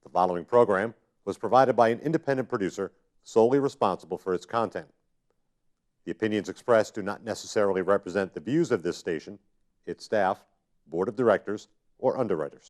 The following program was provided by an independent producer solely responsible for its content. The opinions expressed do not necessarily represent the views of this station, its staff, board of directors, or underwriters.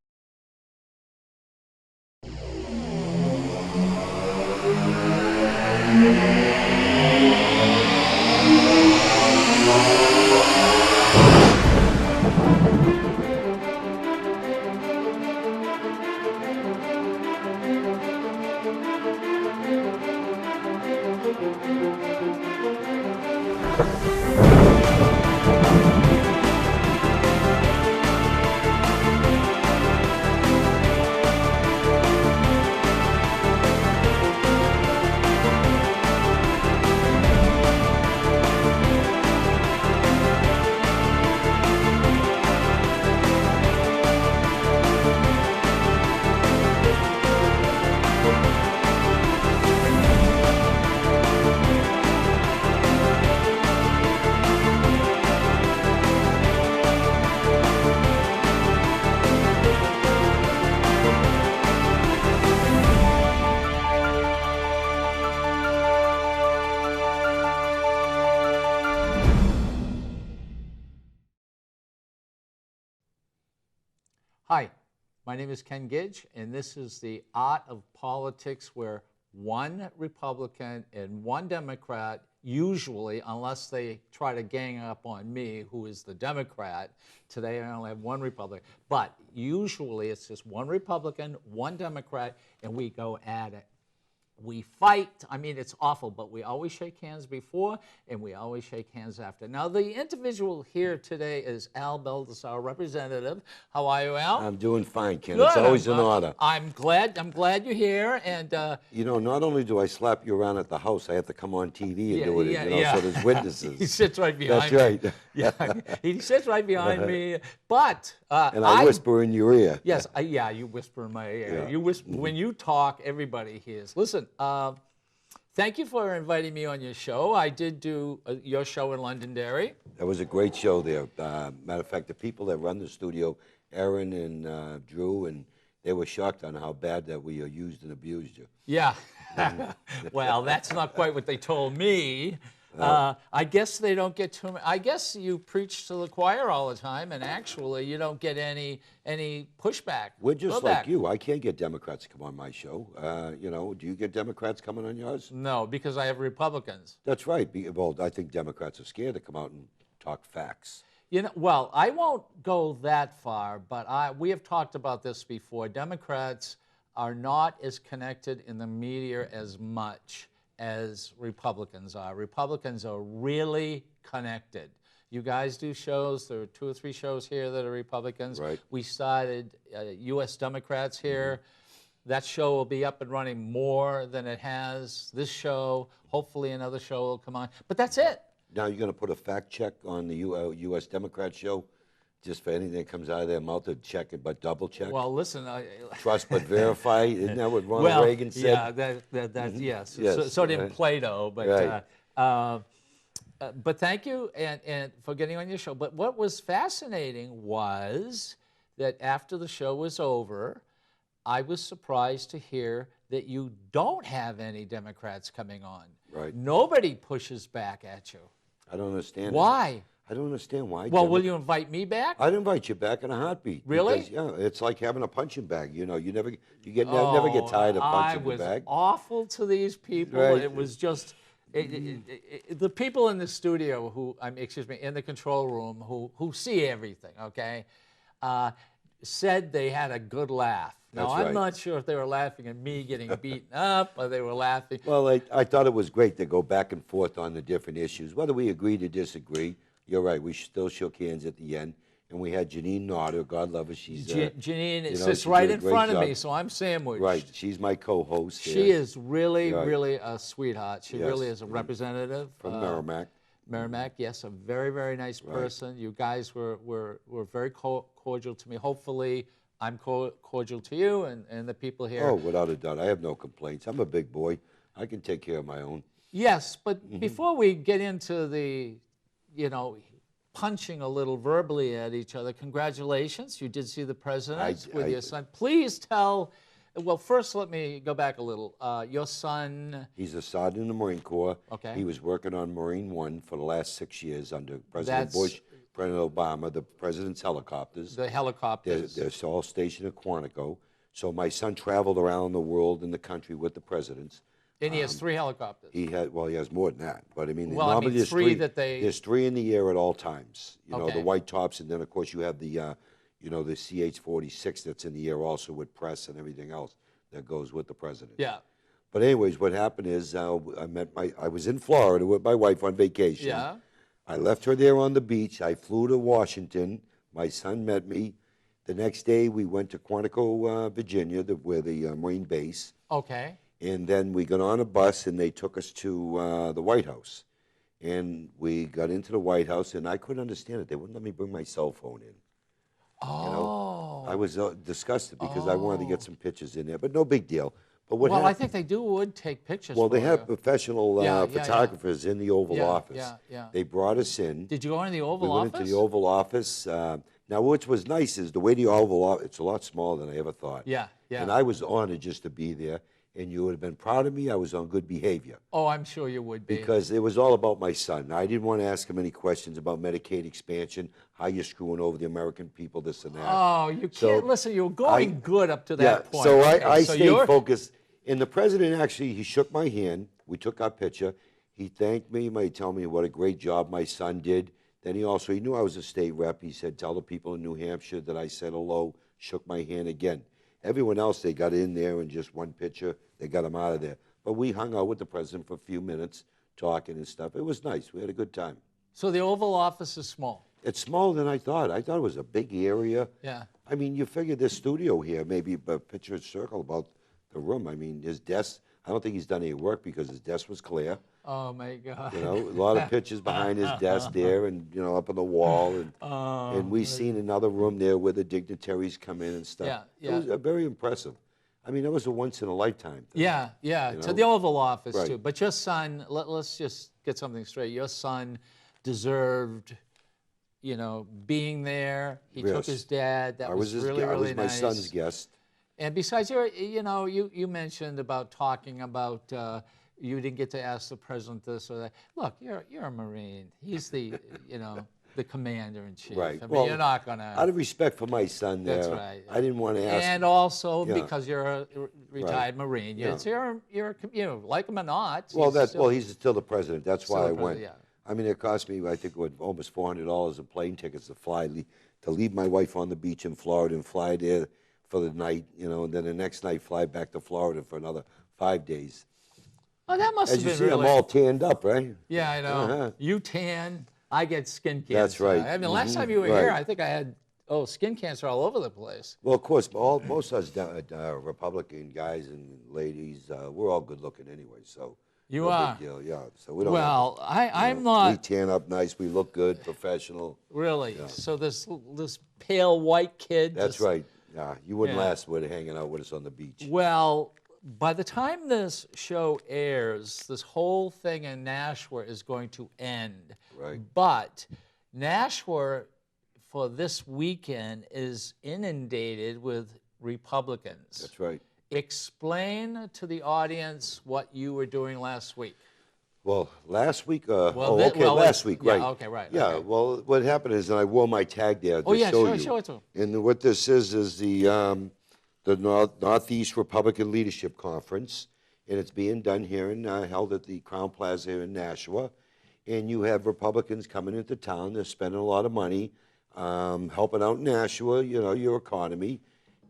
Hi, my name is Ken Gidge, and this is the Art of Politics, where one Republican and one Democrat, usually, unless they try to gang up on me, who is the Democrat. Today I only have one Republican, but usually it's just one Republican, one Democrat, and we go at it. We fight. I mean, it's awful, but we always shake hands before, and we always shake hands after. Now, the individual here today is Al Baldasaro, representative. How are you, Al? I'm doing fine, Ken. Good. It's always an honor. I'm glad you're here. And you know, not only do I slap you around at the house, I have to come on TV and do it. So there's witnesses. He sits right behind me. That's right. Yeah, he sits right behind me. But and I whisper in your ear. Yes, yeah, you whisper in my ear. Yeah. You whisper when you talk. Everybody hears. Listen. Thank you for inviting me on your show. I did do your show in Londonderry. That was a great show there. Matter of fact, the people that run the studio, Aaron and Drew, and they were shocked on how bad that we used and abused you. Yeah. Well, that's not quite what they told me. I guess they don't get too many. I guess you preach to the choir all the time, and actually you don't get any pushback. We're just like you. I can't get Democrats to come on my show. You know, do you get Democrats coming on yours? No, because I have Republicans. That's right. Well, I think Democrats are scared to come out and talk facts. You know, well, I won't go that far, but we have talked about this before. Democrats are not as connected in the media as much as Republicans are. Republicans are really connected. You guys do shows. There are 2 or 3 shows here that are Republicans. Right. We started U.S. Democrats here. That show will be up and running more than it has. This show, hopefully another show will come on. But that's it. Now you're going to put a fact check on the U.S. Democrat show, just for anything that comes out of their mouth to check it, but double check. Well, listen. Trust but verify. Isn't that what Ronald Reagan said? Yeah, that's yes. Yes. So did Plato. But Right. but thank you and for getting on your show. But what was fascinating was that after the show was over, I was surprised to hear that you don't have any Democrats coming on. Right. Nobody pushes back at you. I don't understand. Why? I don't understand why. Well, will you invite me back? I'd invite you back in a heartbeat. Really? Because, yeah, it's like having a punching bag. You know, never get tired of punching the bag. I was awful to these people. Right. It was just the people in the studio who, in the control room who see everything. Okay, said they had a good laugh. Now, That's I'm right. not sure if they were laughing at me getting beaten up or they were laughing. Well, I thought it was great to go back and forth on the different issues, whether we agree to disagree. You're right. We still shook hands at the end, and we had Janine Nodder. God love her. She's Janine sits right in front of me, so I'm sandwiched. Right. She's my co-host. She is really, really a sweetheart. She Yes. really is a representative From Merrimack. Merrimack, yes, a very, very nice person. You guys were very cordial to me. Hopefully, I'm cordial to you and the people here. Oh, without a doubt. I have no complaints. I'm a big boy. I can take care of my own. Yes, but before we get into the, punching a little verbally at each other, congratulations. You did see the president with your son. Please tell Well, first, let me go back a little. Your son, He's a sergeant in the Marine Corps. Okay. He was working on Marine One for the last 6 years under President That's- Bush, President Obama, the president's helicopters. the helicopters. They're all stationed at Quantico. So my son traveled around the world and the country with the presidents. And he has 3 helicopters. He has more than that, but I mean, Well, I normally mean, there's 3 that they- there's 3 in the air at all times. You know, Okay. the white tops, and then of course you have the the CH-46 that's in the air also with press and everything else that goes with the president. Yeah. But anyways, what happened is I was in Florida with my wife on vacation. Yeah. I left her there on the beach. I flew to Washington. My son met me. The next day we went to Quantico, Virginia, where the Marine base. Okay. And then we got on a bus, and they took us to the White House. And we got into the White House, and I couldn't understand it. They wouldn't let me bring my cell phone in. Oh. You know, I was disgusted because I wanted to get some pictures in there, but no big deal. But what Well, I happened? think they would take pictures. Well, they for have you. professional Yeah, photographers in the Oval Yeah, Office. yeah. They brought us in. Did you go into the We Oval went Office? into the Oval Office. Now, which was nice is the way the Oval Office, it's a lot smaller than I ever thought. Yeah, yeah. And I was honored just to be there. And you would have been proud of me. I was on good behavior. Oh, I'm sure you would be. Because it was all about my son. I didn't want to ask him any questions about Medicaid expansion, how you're screwing over the American people, this and that. Oh, you So can't listen. You were going good up to that point. So Okay, I so stayed you're- focused. And the president actually, he shook my hand. We took our picture. He thanked me by telling me what a great job my son did. Then he knew I was a state rep. He said, tell the people in New Hampshire that I said hello, shook my hand again. Everyone else, they got in there in just one picture. They got him out of there. But we hung out with the president for a few minutes, talking and stuff. It was nice. We had a good time. So the Oval Office is small. It's smaller than I thought. I thought it was a big area. Yeah. I mean, you figure this studio here, maybe a picture circle about the room. I mean, his desk, I don't think he's done any work because his desk was clear. Oh my God. You know, a lot of pictures behind his desk there and, up on the wall. And we seen another room there where the dignitaries come in and stuff. Yeah, It yeah. was very impressive. I mean, it was a once-in-a-lifetime thing. Yeah, yeah. You To know? the Oval Office Right. too. But your son, let's just get something straight. Your son deserved, being there. He took Yes. his dad. That I was, really, I really was my nice. son's guest. And besides, you mentioned about talking about you didn't get to ask the president this or that. Look, you're a Marine. He's the the commander in chief. Right. I mean, Well, you're not Out gonna. of respect for my son there, That's right. I didn't want to ask. And also Yeah. because you're a retired Marine, Yeah. you're like him or not. Well, still- he's still the president. That's why Still I the went. president, I mean, it cost me, I think, almost $400 in plane tickets to leave my wife on the beach in Florida and fly there for the night, and then the next night fly back to Florida for another 5 days. Oh, that must As have you been see, really. I'm all tanned up, right? Yeah, I know. Uh-huh. You tan, I get skin cancer. That's right. I mean, last Mhm, time you were here, right. I think I had skin cancer all over the place. Well, of course, most of us Republican guys and ladies, we're all good looking anyway, so. You no are. Big deal, yeah. So we don't. Well, I'm We not tan up nice. We look good, professional. really. So this pale white kid. That's just- right. Yeah, you wouldn't Yeah. last with hanging out with us on the beach. Well, by the time this show airs, this whole thing in Nashua is going to end. Right. But Nashua, for this weekend, is inundated with Republicans. That's right. Explain to the audience what you were doing last week. Well, last week. last week, yeah, right? okay, right, Yeah. okay. Well, what happened is, I wore my tag there. Oh, to yeah, show sure, you. show it to 'em. And what this is the Northeast Republican Leadership Conference, and it's being done here held at the Crown Plaza here in Nashua. And you have Republicans coming into town. They're spending a lot of money, helping out Nashua. Your economy,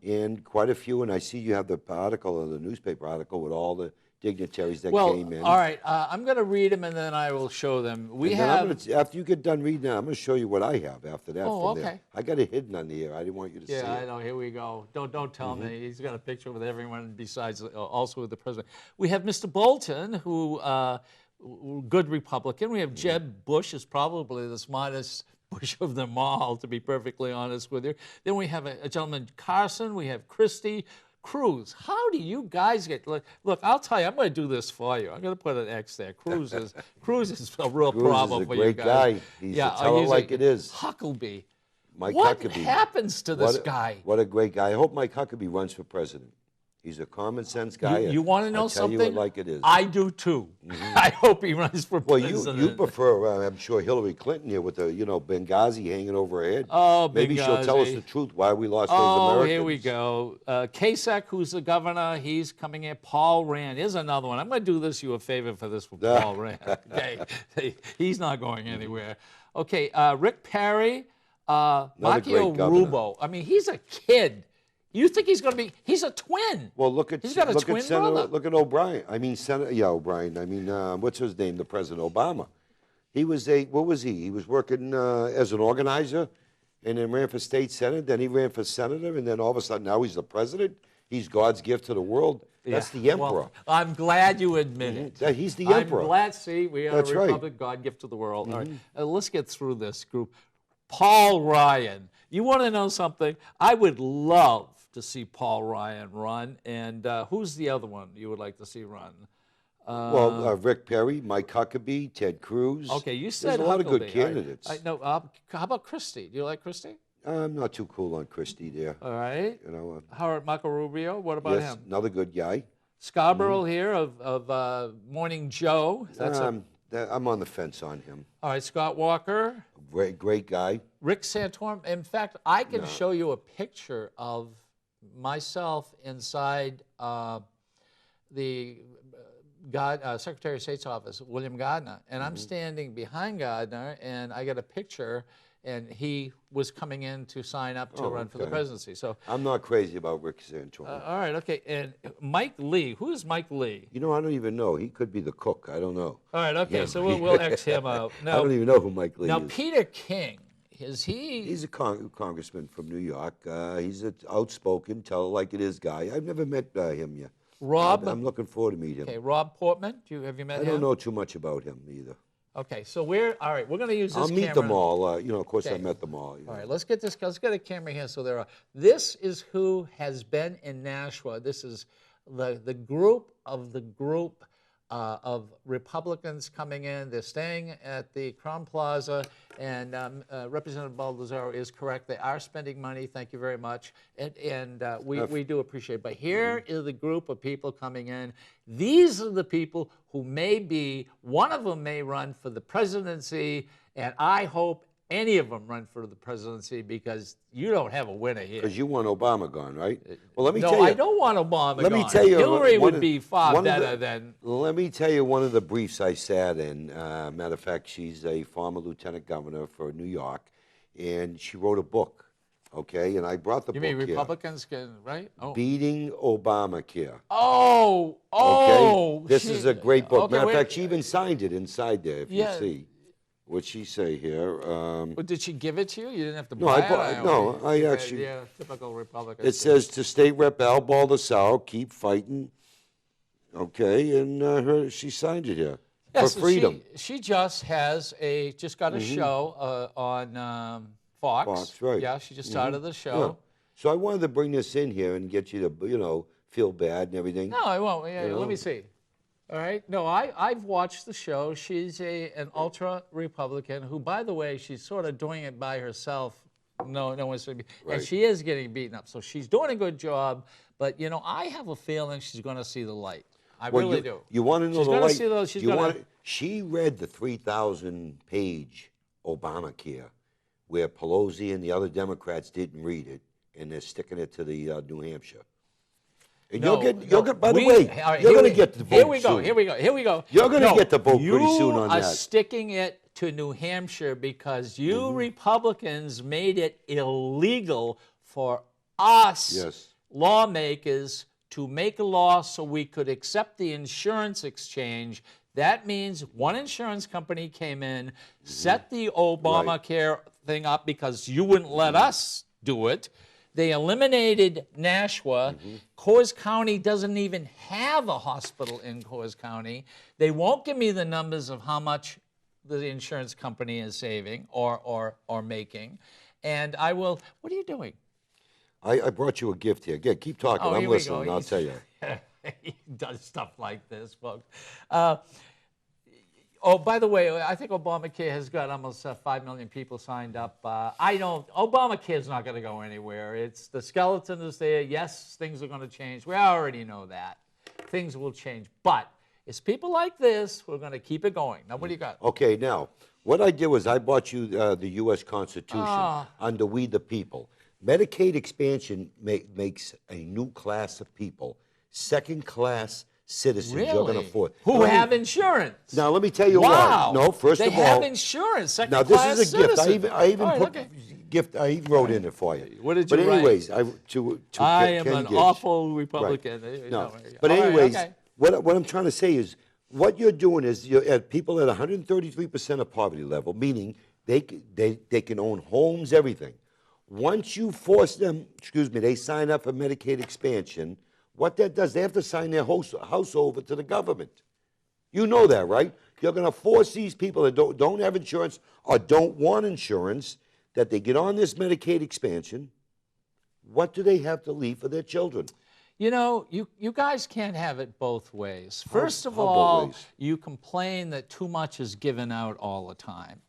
and quite a few. And I see you have the article, the newspaper article, with all the dignitaries that came in. All right, I'm going to read them and then I will show them. We And then have. after you get done reading that, I'm going to show you what I have after that. Oh, from there. okay. I got it hidden on the air. I didn't want you to see Yeah, I it. know. Here we go. Don't tell Mm-hmm. me. He's got a picture with everyone besides, also with the president. We have Mr. Bolton, who good Republican. We have Mm-hmm. Jeb Bush, is probably the smartest Bush of them all, to be perfectly honest with you. Then we have a gentleman, Carson. We have Christie. Cruz. How do you guys get? Look, I'll tell you. I'm going to do this for you. I'm going to put an X there. Cruz is a real Cruz is problem a for great you guys. guy. He's a tell it like it is. Huckabee. Mike What Huckabee. happens to this guy? What a great guy. I hope Mike Huckabee runs for president. He's a common sense guy. You want to know I tell something? you it like it is. I do too. I hope he runs for Well, president. you prefer, I'm sure, Hillary Clinton here with the, Benghazi hanging over her head. Oh, Maybe she'll tell us Benghazi. the truth why we lost those Oh, Americans. here we go. Kasich, who's the governor, he's coming in. Paul Rand. Here's another one. I'm going to do you a favor for this for Paul Rand. Okay, he's not going anywhere. Okay, Rick Perry, Macchio great governor. Rubo. I mean, he's a kid. You think he's going to be? He's a twin. Well, look at He's got a twin Senator, brother. look at O'Brien. I mean, Senator, yeah, O'Brien. I mean, what's his name? The President Obama. He was what was he? He was working as an organizer, and then ran for state senate. Then he ran for senator, and then all of a sudden now he's the president. He's God's gift to the world. That's the emperor. Well, I'm glad you admit it. Yeah, he's the emperor. I'm glad. See, we are That's a right. republic, God gift to the world. All right, let's get through this group. Paul Ryan. You want to know something? I would love to see Paul Ryan run. And who's the other one you would like to see run? Rick Perry, Mike Huckabee, Ted Cruz. Okay, you said There's a lot of good Huckabee. candidates. I know. How about Christie? Do you like Christie? I'm not too cool on Christie there. All right. Howard Marco Rubio. What about Yes, him? another good guy. Scarborough here of Morning Joe. That's I'm on the fence on him. all right. Scott Walker. Great guy. Rick Santorum. In fact, I can show you a picture of myself inside the Secretary of State's office, William Gardner, and I'm standing behind Gardner, and I got a picture, and he was coming in to sign up to run for the okay. presidency. So, I'm not crazy about Rick Santorum. all right, okay, and Mike Lee. Who is Mike Lee? I don't even know. He could be the cook. I don't know. All right, okay, Yeah. so we'll X him out. I don't even know who Mike Lee Now, is. Peter King. Is he? He's a congressman from New York. He's an outspoken, tell it like it is guy. I've never met him yet. Rob? I'm looking forward to meet him. Okay, Rob Portman. Have you met I him? don't know too much about him either. Okay, so all right, we're going to use this I'll meet camera. them all. Of course, I Okay. met them all. All right, let's get a camera here so there are. This is who has been in Nashua. This is the group of Republicans coming in. They're staying at the Crown Plaza, and Representative Baldasaro is correct. They are spending money. Thank you very much, and we do appreciate it. But here is the group of people coming in. These are the people who one of them may run for the presidency, and I hope any of them run for the presidency because you don't have a winner here. Because you want Obama gone, right? Well, let me No, tell you. I don't want Obama Let gone. me tell you. Hillary one would of- be far one of better the- than. Let me tell you one of the briefs I sat in. Matter of fact, she's a former lieutenant governor for New York, and she wrote a book. Okay, and I brought the You book mean here. Republicans can, right? Oh. Beating Obamacare. Oh, Okay, this she- is a great book. okay, Matter of wait. fact, she even signed it inside there. If Yeah. you see, what she say here? Well, did she give it to you? You didn't have to No, buy I it. actually- Yeah, typical Republican. It says to State Rep Al Baldasaro, keep fighting. Okay, and she signed it here Yes, for freedom. She just got a show on Fox. Fox, right. Yeah, she just started the Yeah. show. So I wanted to bring this in here and get you to, feel bad and everything. No, I won't. Yeah, You know? let me see. All right. No, I've watched the show. She's an ultra Republican who, by the way, she's sort of doing it by herself. No one's and Right. she is getting beaten up. So she's doing a good job. But I have a feeling she's going to see the light. I really do. You want to know She's the gonna light? see those. She's you gonna. want She read the 3,000-page Obamacare, where Pelosi and the other Democrats didn't read it, and they're sticking it to the New Hampshire. And No, you'll get. By the we- way, all right, you're here going to we- get the vote Here we go. soon. Here we go. Here we go. You're gonna get the vote pretty soon on You are that. sticking it to New Hampshire because you Republicans made it illegal for us Yes. lawmakers to make a law so we could accept the insurance exchange. That means one insurance company came in, set the Obamacare thing up because you wouldn't let us do it. They eliminated Nashua. Coors County doesn't even have a hospital in Coors County. They won't give me the numbers of how much the insurance company is saving or making. And I will. What are you doing? I brought you a gift here. Again, keep talking. Oh, I'm here we listening. go. I'll tell you. He does stuff like this, folks. Oh, by the way, I think Obamacare has got almost 5 million people signed up. Obamacare is not going to go anywhere. It's the skeleton is there. Yes, things are going to change. We already know that. Things will change. But it's people like this who are going to keep it going. Now, what do you got? Okay, now, what I did was I bought you the U.S. Constitution under We the People. Medicaid expansion makes a new class of people, second-class citizens. You're going to Really? afford. Who have insurance? Now, let me tell you Wow. why. No, first They of all, have insurance, second now this class is a gift. citizen. I even All right, put okay. gift. I even wrote in it for you. What did you But write? anyways, I am Ken an Gidge. awful Republican. Right. No, All but right, anyways, okay. what I'm trying to say is, what you're doing is you're at people at 133% of poverty level, meaning they can own homes, everything. Once you force them, they sign up for Medicaid expansion. What that does, they have to sign their house over to the government. You know that, right? You're going to force these people that don't have insurance or don't want insurance, that they get on this Medicaid expansion. What do they have to leave for their children? You know, you guys can't have it both ways. First of how both all, ways? you complain that too much is given out all the time.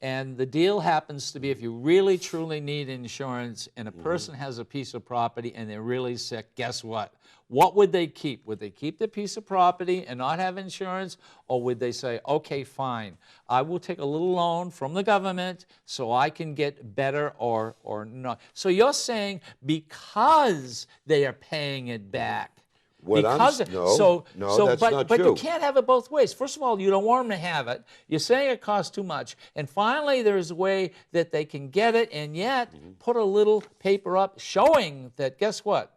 And the deal happens to be if you really truly need insurance and a person has a piece of property and they're really sick, guess what? What would they keep? Would they keep the piece of property and not have insurance? Or would they say, okay, fine, I will take a little loan from the government so I can get better or not? So you're saying because they are paying it back. No, that's not but true. you can't have it both ways. First of all, you don't want them to have it. You're saying it costs too much. And finally, there's a way that they can get it and yet put a little paper up showing that, guess what?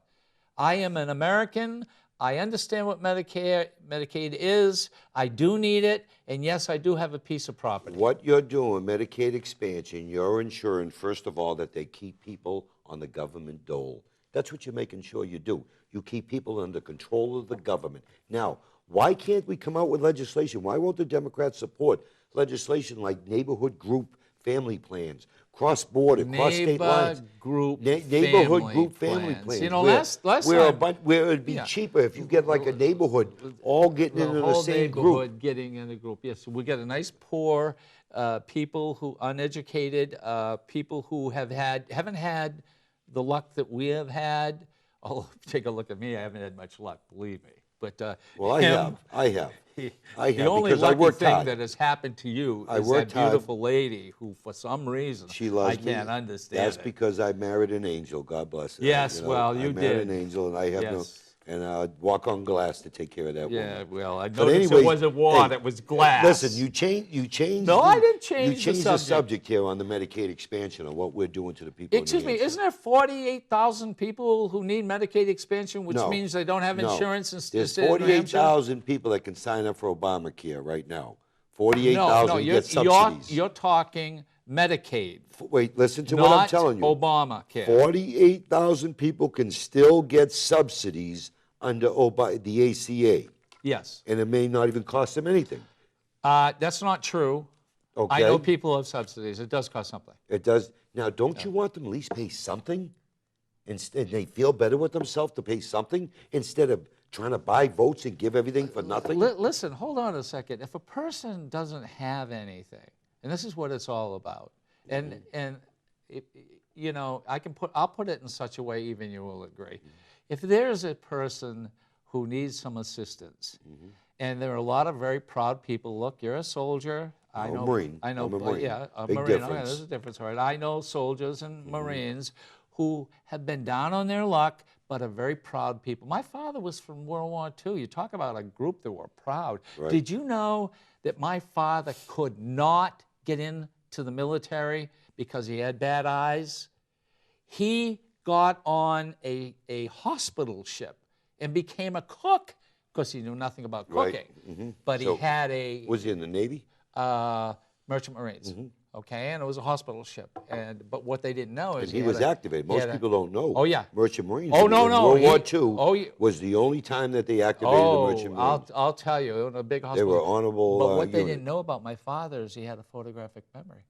I am an American. I understand what Medicaid is. I do need it. And yes, I do have a piece of property. What you're doing, Medicaid expansion, you're ensuring, first of all, that they keep people on the government dole. That's what you're making sure you do. You keep people under control of the government. Now, why can't we come out with legislation? Why won't the Democrats support legislation like neighborhood group family plans, cross-border, cross-state lines? Neighborhood group family plans. You know, last time, where it would be cheaper if you get like a neighborhood all getting into the same group. Getting in a group, yes. We get a nice poor people who uneducated, people who haven't had the luck that we have had. Oh, take a look at me. I haven't had much luck, believe me. But well, I have. The only because I lucky worked thing hard. that has happened to you I is worked that beautiful lady who, for some reason, She loves I can't me. understand. That's because I married an angel. God bless her. Yes, well, you I married did. an angel, and I have and I walk on glass to take care of that Yeah, woman. well, I But noticed anyways, it wasn't water, hey, it was glass. Listen, you changed. No, I didn't change You the changed the subject. subject here on the Medicaid expansion of what we're doing to the people. Excuse me, isn't there 48,000 people who need Medicaid expansion, which means they don't have insurance in There's state of New Hampshire? 48,000 people that can sign up for Obamacare right now. 48,000 get subsidies. You're talking Medicaid. Wait, listen to what I'm telling you. Obamacare. 48,000 people can still get subsidies under the ACA. Yes. And it may not even cost them anything. That's not true. Okay. I know people have subsidies. It does cost something. It does. Now, don't you want them at least pay something? Instead, they feel better with themselves to pay something instead of trying to buy votes and give everything for nothing? Listen, hold on a second. If a person doesn't have anything, and this is what it's all about, and you know, I'll put it in such a way even you will agree. If there's a person who needs some assistance, and there are a lot of very proud people. Look, you're a soldier. I know. Marine. I know. I'm a Marine. Yeah, a Big Marine. difference. Okay, there's a difference, all right. I know soldiers and Marines who have been down on their luck, but are very proud people. My father was from World War II. You talk about a group that were proud. Right. Did you know that my father could not get into the military because he had bad eyes? He got on a hospital ship and became a cook because he knew nothing about cooking. Right. But So, he had a Was he in the Navy? merchant marines. Okay, and it was a hospital ship. But what they didn't know is And he was activated. Most people don't know. Oh, yeah. Merchant Marines. Oh, no, in no, World War he- II oh, yeah. was the only time that they activated the Merchant Marines. I'll tell you, in a big They hospital. were honorable. But what they unit. didn't know about my father is he had a photographic memory,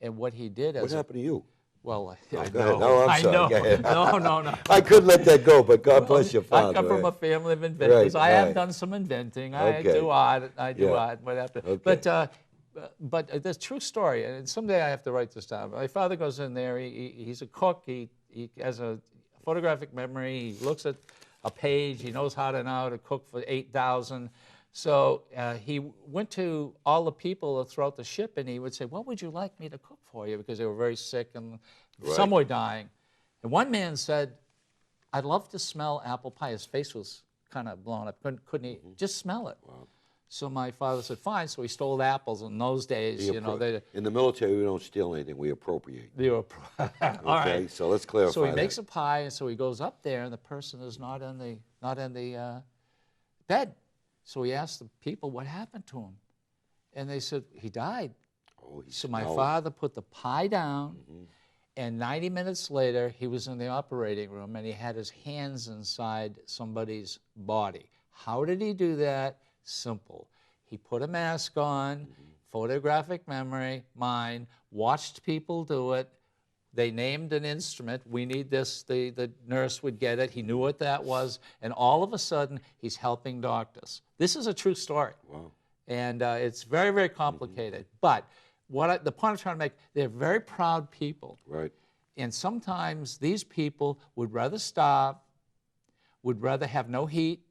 and what he did What as happened to you? Well, I Go ahead. know. No, I'm I sorry. know. Go ahead. No. I couldn't let that go, but God bless your father. I come from right? a family of inventors. Right, I have right. done some inventing. Okay. I do Yeah. odd, whatever. Okay. But the true story, and someday I have to write this down. My father goes in there. He's a cook. He has a photographic memory. He looks at a page. He knows how to cook for 8,000. So he went to all the people throughout the ship, and he would say, "What would you like me to cook for you?" Because they were very sick, and some were dying. And one man said, "I'd love to smell apple pie." His face was kind of blown up. Couldn't he just smell it? Wow. So my father said, "Fine." So he stole apples. In those days, you know, In the military, we don't steal anything. We appropriate. they were all Okay, right. so let's clarify So he that. makes a pie, and so he goes up there, and the person is not in the bed. So he asked the people what happened to him, and they said he died. Oh, he So my smelled. father put the pie down, and 90 minutes later, he was in the operating room, and he had his hands inside somebody's body. How did he do that? Simple. He put a mask on, photographic memory, mine, watched people do it. They named an instrument. We need this. The nurse would get it. He knew what that was. And all of a sudden, he's helping doctors. This is a true story. Wow. And it's very, very complicated. But the point I'm trying to make, they're very proud people. Right. And sometimes these people would rather starve, would rather have no heat,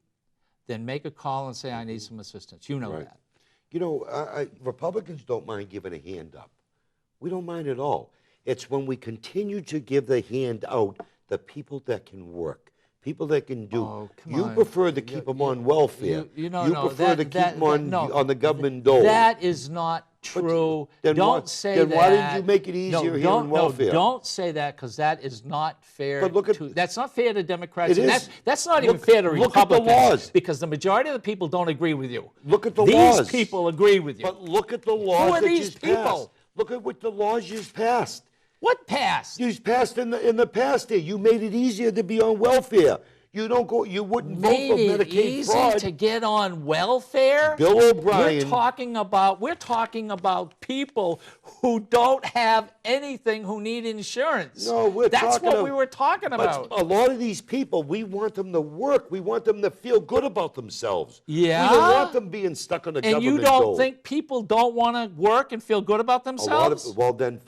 than make a call and say, "I need some assistance." You know Right. that. You know, Republicans don't mind giving a hand up. We don't mind at all. It's when we continue to give the hand out, the people that can work, people that can do. Oh, come you on. prefer to keep them on welfare. You know, you no, prefer to keep them on the government dole. That is not true. then Don't why- say then that. why didn't you make it easier here don't, in welfare? No, don't say that, because that is not fair. But look at- that's not fair to Democrats. It and is. That's not even Look- fair to look at the Republicans. laws. Because the majority of the people don't agree with you. Look at the These laws. people agree with you. But look at the laws are that these you've people? passed. Look at what the laws you've passed. What passed? You've passed in the past here. You made it easier to be on welfare. You don't go. You wouldn't vote for Made it Medicaid easy fraud. to get on welfare? Bill O'Brien. We're talking about people who don't have anything, who need insurance. No, That's what we were talking But about. a lot of these people, we want them to work. We want them to feel good about themselves. Yeah? We don't want them being stuck on the And government you don't dole. think people don't want to work and feel good about a lot themselves? of, well then,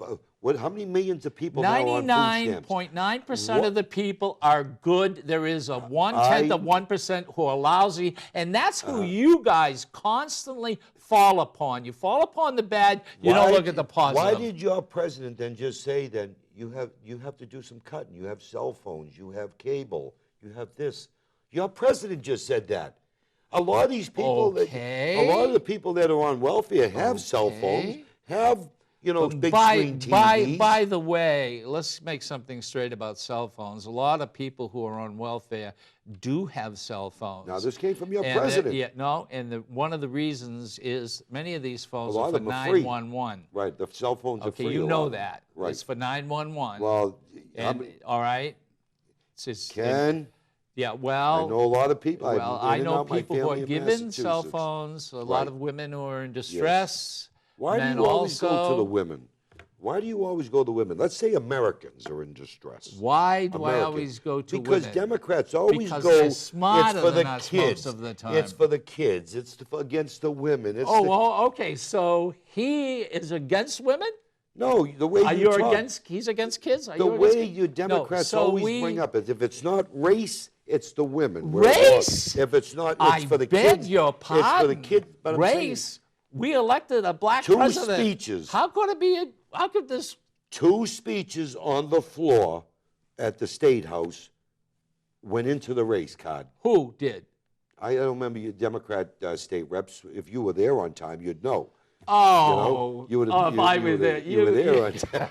how many millions of people now are on food stamps? 99.9% of the people are good. There is a 1/10 of 1% who are lousy, and that's who you guys constantly fall upon. You fall upon the bad, you don't look at the positive. Why did your president then just say then you have to do some cutting? You have cell phones, you have cable, you have this. Your president just said that. A lot of these people, a lot of the people that are on welfare have cell phones, have big screen TVs. By the way, let's make something straight about cell phones. A lot of people who are on welfare do have cell phones. Now, this came from your And president. one of the reasons is many of these phones A lot are of for them are free. 911. Right, the cell phones are Okay, free. you a know lot of them. that. Right. It's for 911. Well, all right? Ken, yeah, well, I know a lot of people. well, I'm I in and know out my people who are family in given cell Massachusetts. phones, a lot Right. of women who are in distress. Why do men you always go to also- the women? Why do you always go to women? Let's say Americans are in distress. Why do I Americans. always go to Because women? Democrats always Because go. they're smarter it's for the than us kids. most of the time. It's for the kids. It's against the women. It's Oh, well, okay. So he is against women? no, the way Are you you talk, against? He's against kids. Are the you against way kids? you No, Democrats so always bring up is if it's not race, it's the women. Race? If it's not, it's I for the beg kids. your pardon. It's for the kids. But I'm saying race. We elected a black two president. speeches. How could it be? How could this? 2 speeches on the floor at the State House went into the race card. Who did? I don't remember your Democrat state reps. If you were there on time, you'd know. Oh, You would oh, if I were there, you were there on time.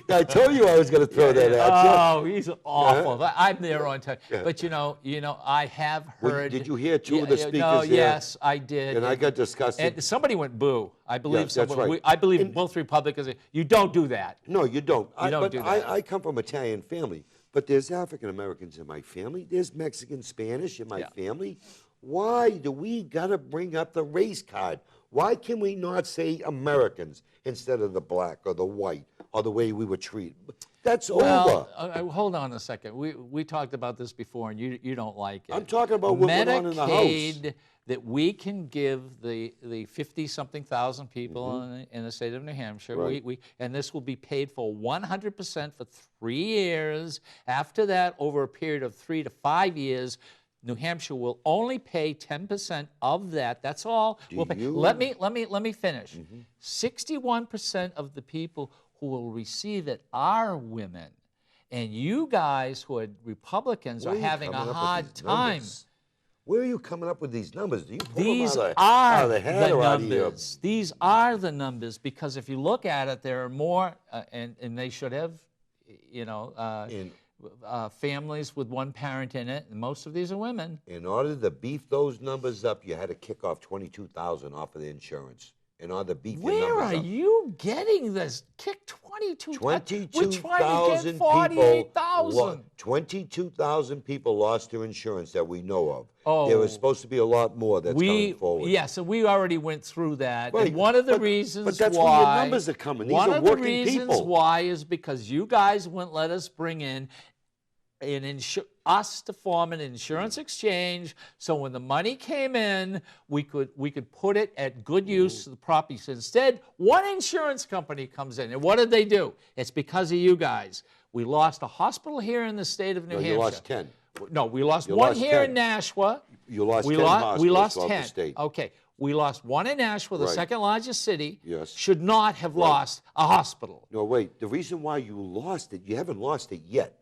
I told you I was going to throw that at Oh, he's awful. I'm there on time. But you know, I have Well, heard. did you hear two of the speakers No, there? yes, I did. And I got disgusted. And somebody went boo. I believe Yes, that's someone. right. I believe both Republicans. You don't do that. No, you don't. don't do that. I come from Italian family, but there's African Americans in my family. There's Mexican, Spanish in my family. Why do we got to bring up the race card? Why can we not say Americans instead of the black or the white or the way we were treated. That's Well, over. hold on a second. We talked about this before, and you don't like it. I'm talking about what went on in the House. Medicaid that we can give the 50-something thousand people in the state of New Hampshire, Right. and this will be paid for 100% for 3 years. After that, over a period of 3 to 5 years, New Hampshire will only pay 10% of that. That's all. We'll pay. Let me finish. 61% of the people who will receive it are women, and you guys who are Republicans are having a hard time. Where are you coming up with these numbers? Do you pull These them are out of the head or out of your... numbers. These are the numbers, because if you look at it, there are more, and they should have, you know, families with one parent in it, and most of these are women. In order to beef those numbers up, you had to kick off $22,000 off of the insurance. In order to beef your numbers up. Where are you getting this? Kick 22,000. We're trying to get 48,000. 22,000 people lost their insurance that we know of. Oh. There was supposed to be a lot more that's coming forward. Yeah, so we already went through that. Right. And one of the reasons but that's why... where your numbers are coming. These are working people. One of the reasons why is because you guys wouldn't let us bring in us to form an insurance exchange, so when the money came in, we could put it at good use to the properties. Instead, one insurance company comes in, and what did they do? It's because of you guys. We lost a hospital here in the state of New Hampshire. You lost 10. No, we lost one here in Nashua. You lost 10 hospitals we lost throughout 10. the state. Okay. We lost one in Nashua, the second largest city. Yes. Should not have lost a hospital. No, wait. The reason why you lost it, you haven't lost it yet,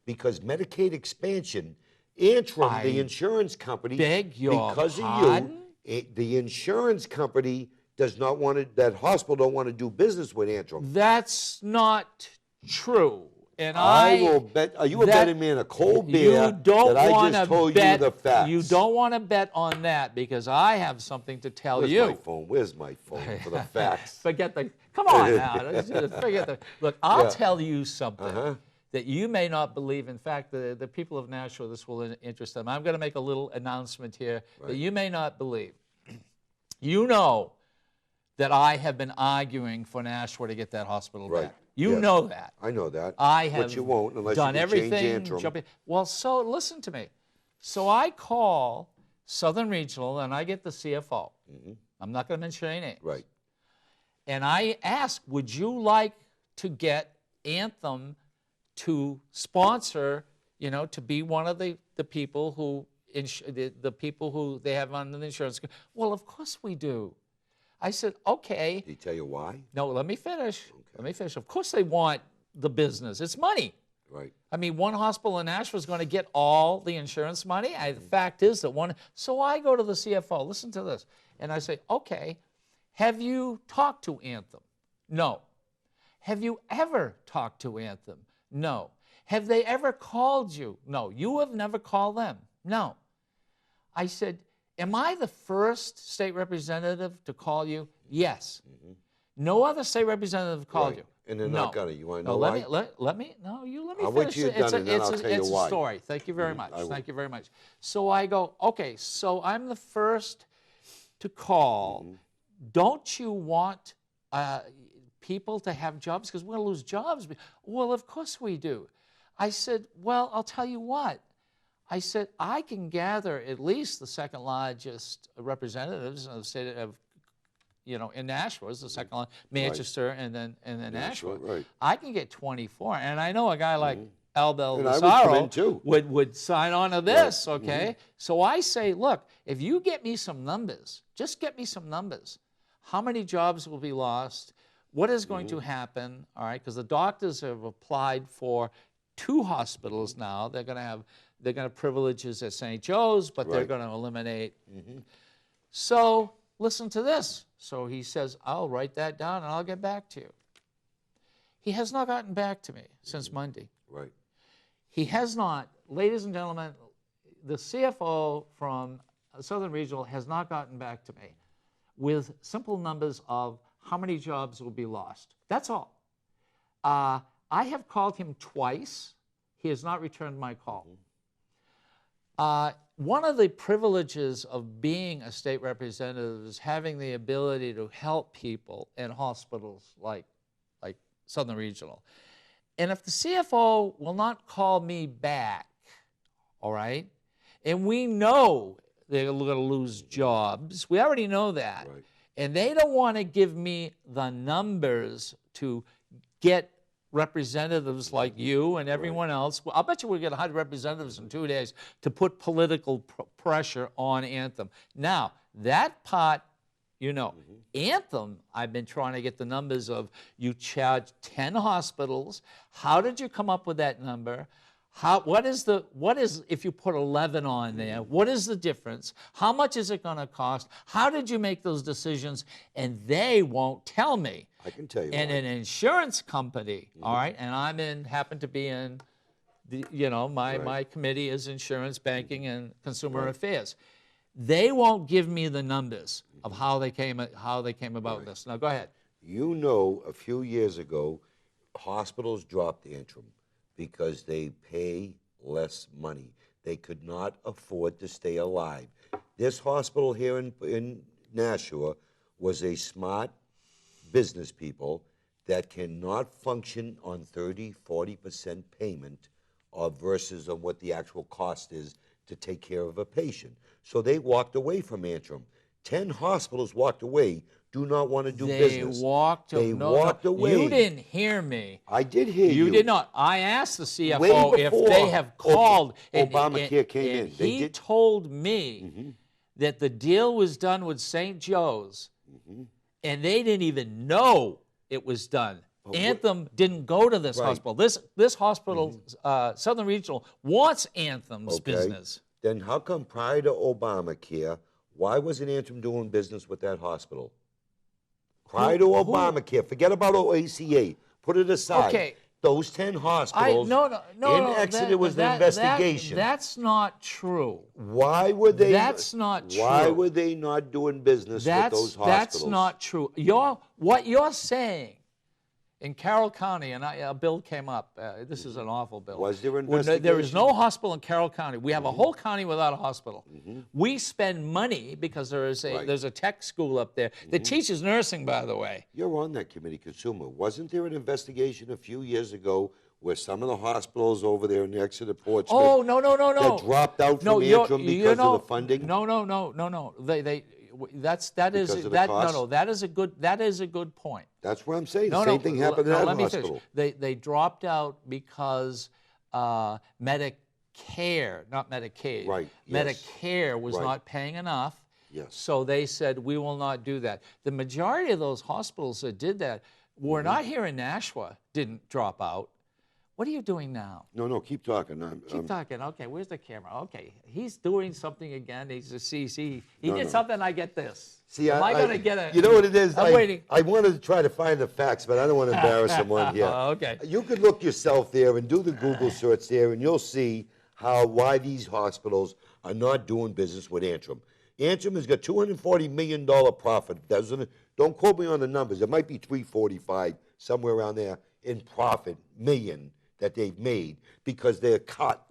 because Medicaid expansion, Antrim, the insurance company, beg your because pardon? of you, the insurance company does not want to, that hospital don't want to do business with Antrim. That's not true. And I will bet, are you a betting man, a cold beer, you don't that I wanna just told bet, you the facts? You don't want to bet on that, because I have something to tell Where's you. my phone? Where's my phone for the facts? Forget the, come on now. Forget the, look, I'll tell you something. That you may not believe. In fact, the people of Nashua, this will interest them. I'm going to make a little announcement here that you may not believe. You know that I have been arguing for Nashua to get that hospital back. You know that. I know that. I have but you won't unless done you can everything. change Antrim. Well, so listen to me. So I call Southern Regional and I get the CFO. I'm not going to mention any names. Right. And I ask, would you like to get Anthem to sponsor, you know, to be one of the people who, the people who they have on the insurance? Well, of course we do. I said, okay. Did he tell you why? No, let me finish. Okay. Let me finish. Of course they want the business. It's money. Right. I mean, one hospital in Nashville is going to get all the insurance money. The fact is that one, so I go to the CFO, listen to this, and I say, okay, have you talked to Anthem? No. Have you ever talked to Anthem? No. Have they ever called you? No. You have never called them? No. I said, am I the first state representative to call you? Yes. No other state representative called you. And they're not going to. You want to know let why? Me, let me I'll wait till you're done, and then I'll tell you why. It's a story. Thank you very much. Thank you very much. So I go, okay, so I'm the first to call. Don't you want people to have jobs? Because we're going to lose jobs. Well, of course we do. I said, well, I'll tell you what. I said, I can gather at least the second largest representatives of the state of, you know, in Nashua is the second largest, Manchester, and then Nashua. Right. I can get 24, and I know a guy like Baldasaro would sign on to this, okay? So I say, look, if you get me some numbers, just get me some numbers. How many jobs will be lost? What is going to happen, all right? Because the doctors have applied for 2 hospitals now. They're going to have privileges at St. Joe's, but they're going to eliminate. So listen to this. So he says, I'll write that down and I'll get back to you. He has not gotten back to me since Monday. Right. He has not. Ladies and gentlemen, the CFO from Southern Regional has not gotten back to me with simple numbers of how many jobs will be lost. That's all. I have called him twice. He has not returned my call. One of the privileges of being a state representative is having the ability to help people in hospitals like Southern Regional. And if the CFO will not call me back, all right, and we know they're going to lose jobs, we already know that, Right. and they don't want to give me the numbers to get representatives like you and everyone else. Well, I'll bet you we'll get 100 representatives in 2 days to put political pressure on Anthem. Now, that part, you know, Anthem, I've been trying to get the numbers of, you charge 10 hospitals. How did you come up with that number? What is, if you put 11 on there, what is the difference? How much is it going to cost? How did you make those decisions? And they won't tell me. I can tell you. And why. an insurance company, all right, and happen to be in, you know, my committee is insurance, banking, and consumer affairs. They won't give me the numbers of how they came about this. Now, go ahead. You know, a few years ago, hospitals dropped Antrim because they pay less money. They could not afford to stay alive. This hospital here in Nashua was a smart business people that cannot function on 30–40% payment versus on what the actual cost is to take care of a patient. So they walked away from Antrim. 10 hospitals walked away, do not want to do business. They walked away. You didn't hear me. I did hear you. You did not. I asked the CFO Way if before they have called. Obamacare came in. They He did. told me that the deal was done with St. Joe's, and they didn't even know it was done. Anthem didn't go to this hospital. This hospital, Southern Regional, wants Anthem's business. Then how come prior to Obamacare, why wasn't Antrim doing business with that hospital? Prior to Obamacare, forget about ACA. Put it aside. Okay. Those 10 hospitals in Exeter was the investigation. That's not true. Why were they? That's not true. Why were they not doing business with those hospitals? That's not true. What you're saying in Carroll County, and a bill came up. This is an awful bill. Was there investigation? There is no hospital in Carroll County. We have a whole county without a hospital. We spend money because there's a tech school up there that teaches nursing, by the way. You're on that committee, Consumer. Wasn't there an investigation a few years ago where some of the hospitals over there in Exeter, Portsmouth, no. that dropped out from Antrim because of the funding? No. That is a good point. That's what I'm saying. The same thing happened at that hospital. They dropped out because Medicare, not Medicaid. Right. Medicare was not paying enough. Yes. So they said, we will not do that. The majority of those hospitals that did that were not here in Nashua, didn't drop out. What are you doing now? No, keep talking. Keep talking. Okay, where's the camera? Okay, he's doing something again. He's a CC. He did something. I get this. See, Am I going to get a? You know what it is? I'm waiting. I wanted to try to find the facts, but I don't want to embarrass someone here. Okay. You could look yourself there and do the Google search there, and you'll see why these hospitals are not doing business with Antrim. Antrim has got $240 million profit. Don't quote me on the numbers. It might be 345, somewhere around there, in profit, million, that they've made because they're cut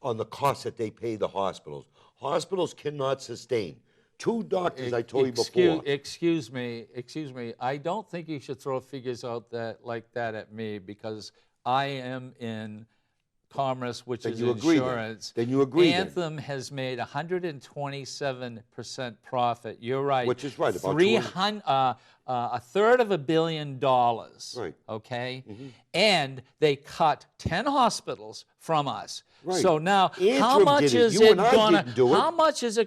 on the cost that they pay the hospitals. Hospitals cannot sustain. 2 doctors, I told you before. Excuse me. I don't think you should throw figures out like that at me because I am in commerce, which is insurance. Then you agree. Anthem has made 127% profit. You're right. Which is right. About $300 billion. Right. Okay. And they cut 10 hospitals from us. Right. So now, how much is it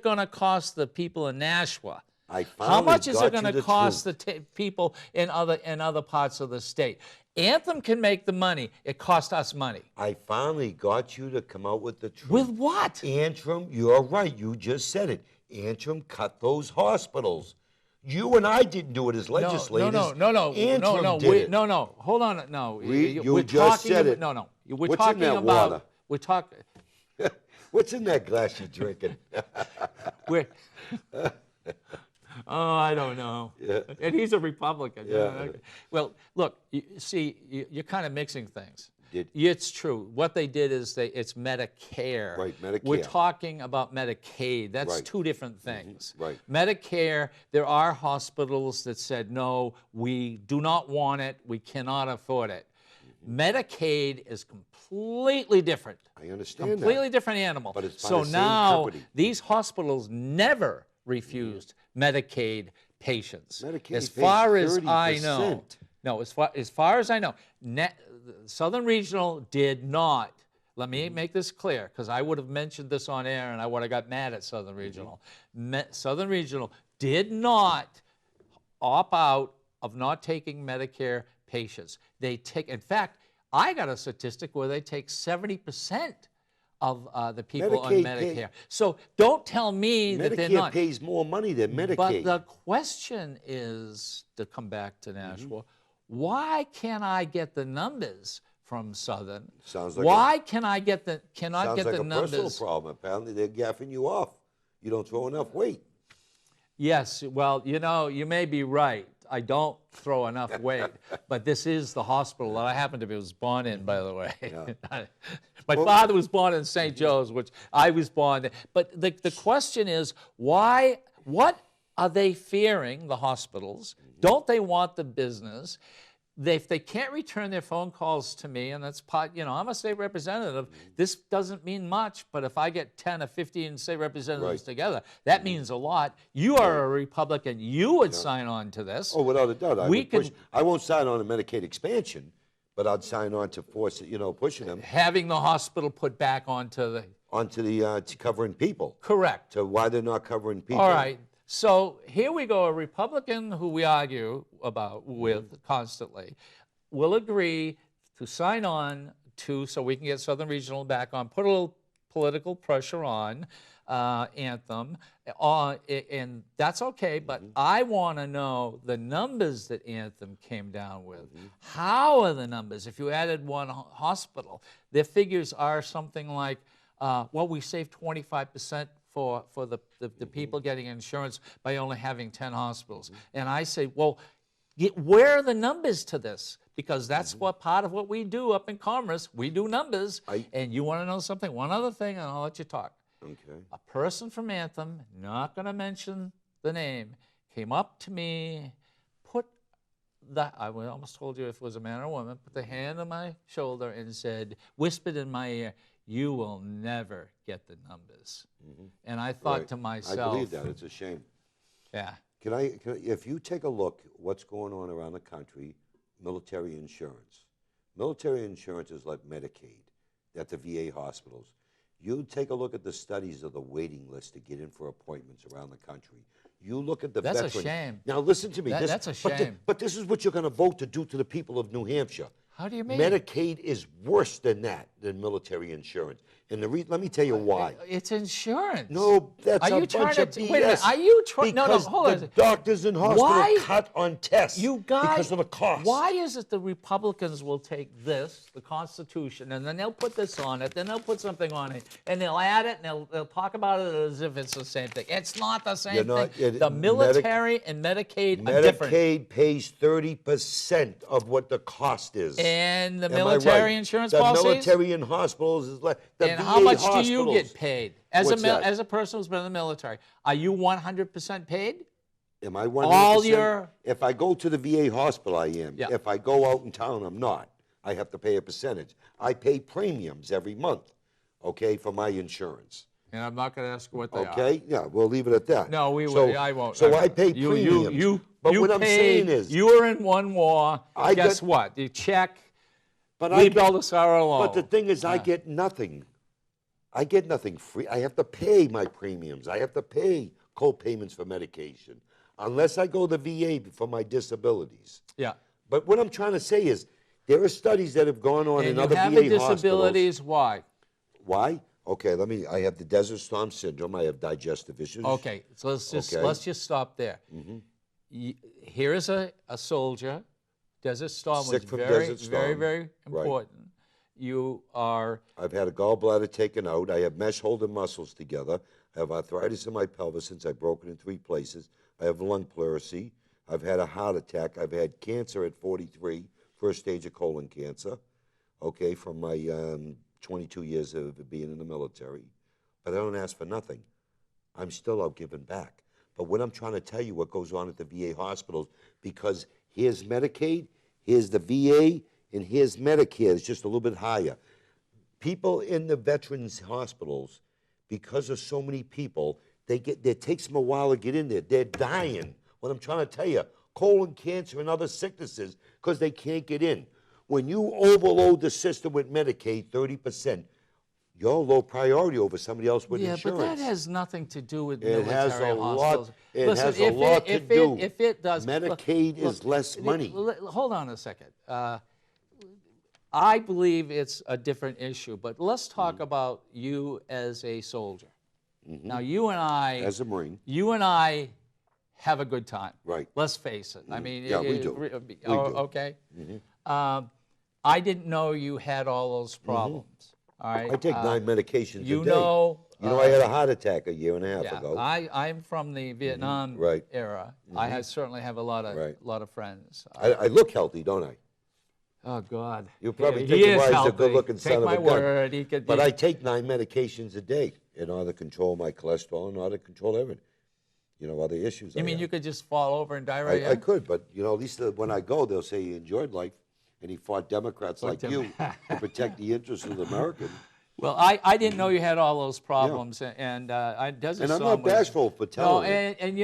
going to cost the people in Nashua? How much is it going to cost the people in other parts of the state? Anthem can make the money. It cost us money. I finally got you to come out with the truth. With what? Antrim, you're right. You just said it. Antrim cut those hospitals. You and I didn't do it as legislators. No. Antrim did it. No. Hold on. No. You just said it. No. What's in that water? We're talking. What's in that glass you're drinking? Oh, I don't know. Yeah. And he's a Republican. Yeah. Well, look, you're kind of mixing things. It's true. What they did is it's Medicare. Right, Medicare. We're talking about Medicaid. That's Right. two different things. Right. Medicare, there are hospitals that said, no, we do not want it, we cannot afford it. Medicaid is completely different. I understand Completely that. different animal. But it's by so the same now company. these hospitals never refused Medicaid patients. Medicaid as pays far as I know. 30%. No, as far as I know, Southern Regional did not. Let me make this clear, because I would have mentioned this on air and I would have got mad at Southern Regional. Southern Regional did not opt out of not taking Medicare patients. They take, in fact, I got a statistic where they take 70% of the people on Medicare. So don't tell me that they're not. Medicare pays more money than Medicaid. But the question is, to come back to Nashua, why can't I get the numbers from Southern? Sounds like why can I get the sounds like the a numbers? personal problem. Apparently, they're gaffing you off. You don't throw enough weight. Yes, well, you know, you may be right. I don't throw enough weight, but this is the hospital that I happen to be was born in, by the way. Yeah. My father was born in St. Joe's, which I was born in. But the question is, why? What are they fearing, the hospitals? Don't they want the business? If they can't return their phone calls to me, and that's part, you know, I'm a state representative, this doesn't mean much, but if I get 10 or 15 state representatives together, that means a lot. You are a Republican. You would sign on to this. Oh, without a doubt. I won't sign on to Medicaid expansion, but I'd sign on to force it, you know, pushing them. Having the hospital put back onto the... To covering people. Correct. To why they're not covering people. All right. So here we go, a Republican who we argue with constantly will agree to sign on to, so we can get Southern Regional back on, put a little political pressure on Anthem, and that's okay, but I want to know the numbers that Anthem came down with. How are the numbers? If you added one hospital, their figures are something like, well, we saved 25% for the people getting insurance by only having 10 hospitals. And I say, well, where are the numbers to this? Because that's what part of what we do up in Commerce. We do numbers. And you want to know something? One other thing, and I'll let you talk. Okay. A person from Anthem, not going to mention the name, came up to me, I almost told you if it was a man or a woman, put the hand on my shoulder and said, whispered in my ear, you will never get the numbers. And I thought to myself... I believe that. It's a shame. Yeah. If you take a look what's going on around the country, military insurance. Military insurance is like Medicaid at the VA hospitals. You take a look at the studies of the waiting list to get in for appointments around the country. You look at the veterans. That's a shame. Now listen to me. That's a shame. But this is what you're going to vote to do to the people of New Hampshire. How do you mean? Medicaid is worse than that, than military insurance. And let me tell you why. It's insurance. No, that's a bunch of BS. Wait a minute, are you trying? No, hold on. The doctors and hospitals cut on tests because of the cost. Why is it the Republicans will take this, the Constitution, and then they'll put this on it, then they'll put something on it, and they'll add it, and they'll talk about it as if it's the same thing. It's not the same thing. The military and Medicaid are different. Medicaid pays 30% of what the cost is. And the military insurance policies? The military and hospitals is like and how much do you get paid as a person who's been in the military? Are you 100% paid? Am I 100%? All your... If I go to the VA hospital, I am. Yeah. If I go out in town, I'm not. I have to pay a percentage. I pay premiums every month, okay, for my insurance. And I'm not going to ask what they are. Okay, yeah, we'll leave it at that. No, I won't. So I pay premiums. But what I'm saying is... You were in one war. Guess what? You check, leave Baldasaro alone. But the thing is, I get nothing. I get nothing free. I have to pay my premiums. I have to pay co-payments for medication, unless I go to the VA for my disabilities. Yeah. But what I'm trying to say is, there are studies that have gone on in other VA hospitals. And you have hospitals. disabilities, why? Why? Okay, I have the Desert Storm Syndrome. I have digestive issues. Okay, so let's just stop there. Here is a soldier. Desert Storm was very, very important. Right. You are... I've had a gallbladder taken out. I have mesh holding muscles together. I have arthritis in my pelvis since I broke it in 3 places. I have lung pleurisy. I've had a heart attack. I've had cancer at 43, first stage of colon cancer. okay, from my 22 years of being in the military, but I don't ask for nothing. I'm still out giving back. But what I'm trying to tell you, what goes on at the VA hospitals, because here's Medicaid, here's the VA, and here's Medicare. It's just a little bit higher. People in the veterans hospitals, because of so many people, it takes them a while to get in there. They're dying. What I'm trying to tell you, colon cancer and other sicknesses, because they can't get in. When you overload the system with Medicaid, 30%, you're low priority over somebody else with insurance. Yeah, but that has nothing to do with It has military a hospitals. lot. It Listen, has a lot to do. If it does, Medicaid is less money. Hold on a second. I believe it's a different issue, but let's talk about you as a soldier. Now, you and I, As a Marine. you and I have a good time. Right. Let's face it. I mean, Yeah, we do. We do. Okay. I didn't know you had all those problems. All right. I take 9 medications a day. You know, I had a heart attack a year and a half yeah, ago. I'm from the Vietnam Right. era. I certainly have a lot of friends. I look healthy, don't I? Oh God! You probably he think is he's a healthy. good-looking son Take of a my gun. word, he could. But I take 9 medications a day in order to control my cholesterol, in order to control everything. Other issues. You mean you could just fall over and die right I could, but at least when I go, they'll say he enjoyed life, and he fought Democrats like you to protect the interests of the American. Well, I didn't know you had all those problems, and Desert And I'm Storm not was- bashful for telling No, you. and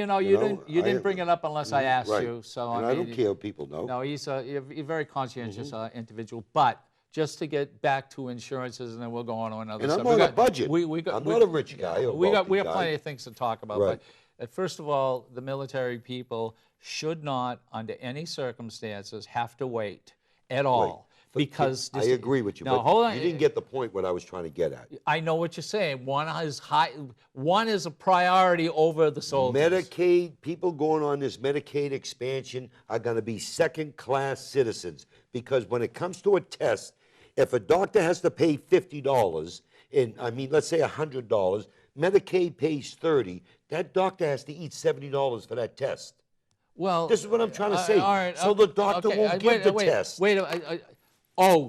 you didn't bring it up unless I asked Right. you. So And I don't care if people know. No, you're a very conscientious individual. But just to get back to insurances, and then we'll go on to another. And I'm subject. on a budget. I'm not a rich guy or we have wealthy guy. plenty of things to talk about. Right. But first of all, the military people should not, under any circumstances, have to wait at all. Because I agree with you, Now, but hold on. you didn't get the point what I was trying to get at. I know what you're saying. One is a priority over the soldiers. Medicaid, people going on this Medicaid expansion are going to be second-class citizens, because when it comes to a test, if a doctor has to pay $50, let's say $100, Medicaid pays $30, that doctor has to eat $70 for that test. Well, This is what I'm trying to say. all right, So the doctor won't give the test.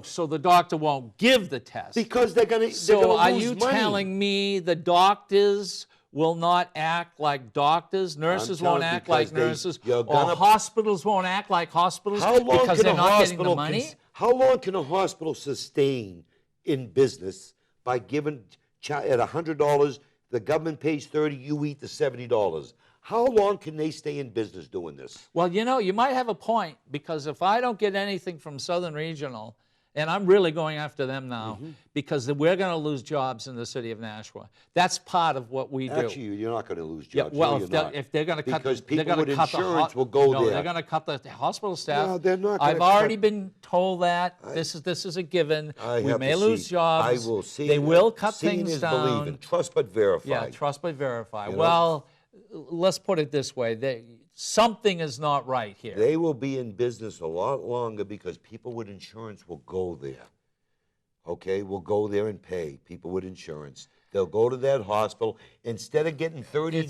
So the doctor won't give the test. Because they're going to So are lose you money. telling me the doctors will not act like doctors, nurses won't telling act like because nurses, you're or gonna- hospitals won't act like hospitals How long because can they're a not getting the hospital money? How long can a hospital sustain in business by giving at $100, the government pays $30, you eat the $70? How long can they stay in business doing this? Well, you might have a point, because if I don't get anything from Southern Regional, and I'm really going after them now, because we're going to lose jobs in the city of Nashua. That's part of what we do. Actually, you're not going to lose Yeah, jobs. well, No, if they're going to cut, because they're people going to with cut the insurance will go no, there. they're going to cut the hospital staff. No, they're not gonna I've already cut- been told that this is a given. I We have may to lose see. jobs. I will see. They will cut Seeing things is down. believing. Trust but verify. Yeah, trust but verify. You know? Well, let's put it this way: something is not right here. They will be in business a lot longer because people with insurance will go there. Okay, will go there and pay. People with insurance. They'll go to that hospital. Instead of getting $30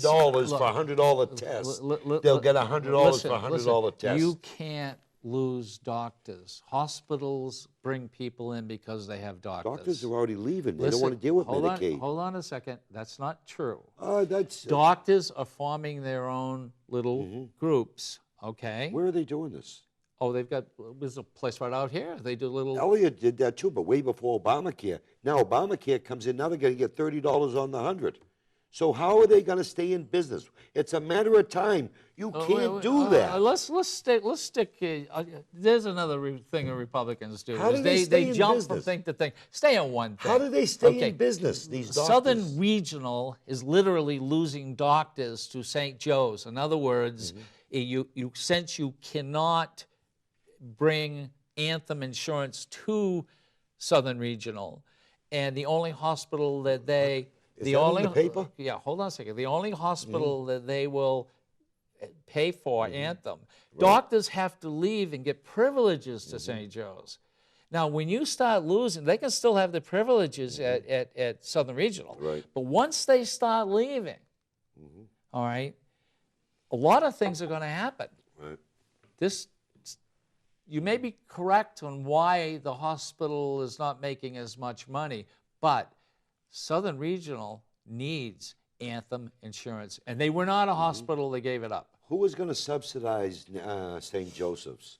for a $100 test, they'll get $100 for a $100 test. You can't lose doctors. Hospitals bring people in because they have doctors. Doctors are already leaving. They Listen, don't want to deal with hold Medicaid. hold on a second. That's not true. That's Doctors are forming their own little groups, okay? Where are they doing this? Oh, there's a place right out here. They do little... Elliott did that too, but way before Obamacare. Now Obamacare comes in, now they're going to get $30 on the 100. So how are they going to stay in business? It's a matter of time. You can't do that. Let's stick. There's another thing that Republicans do. How is do they stay in jump from business? thing to thing. Stay on one thing. How do they stay Okay. in business, these doctors? Southern Regional is literally losing doctors to St. Joe's. In other words, since you cannot bring Anthem Insurance to Southern Regional, and the only hospital that they Is that in the paper? Yeah, hold on a second. The only hospital that they will pay for, Anthem, doctors have to leave and get privileges to St. Joe's. Now, when you start losing, they can still have the privileges at Southern Regional. Right. But once they start leaving, all right, a lot of things are going to happen. Right. you may be correct on why the hospital is not making as much money, but Southern Regional needs Anthem insurance, and they were not a hospital. They gave it up. Who was going to subsidize St. Joseph's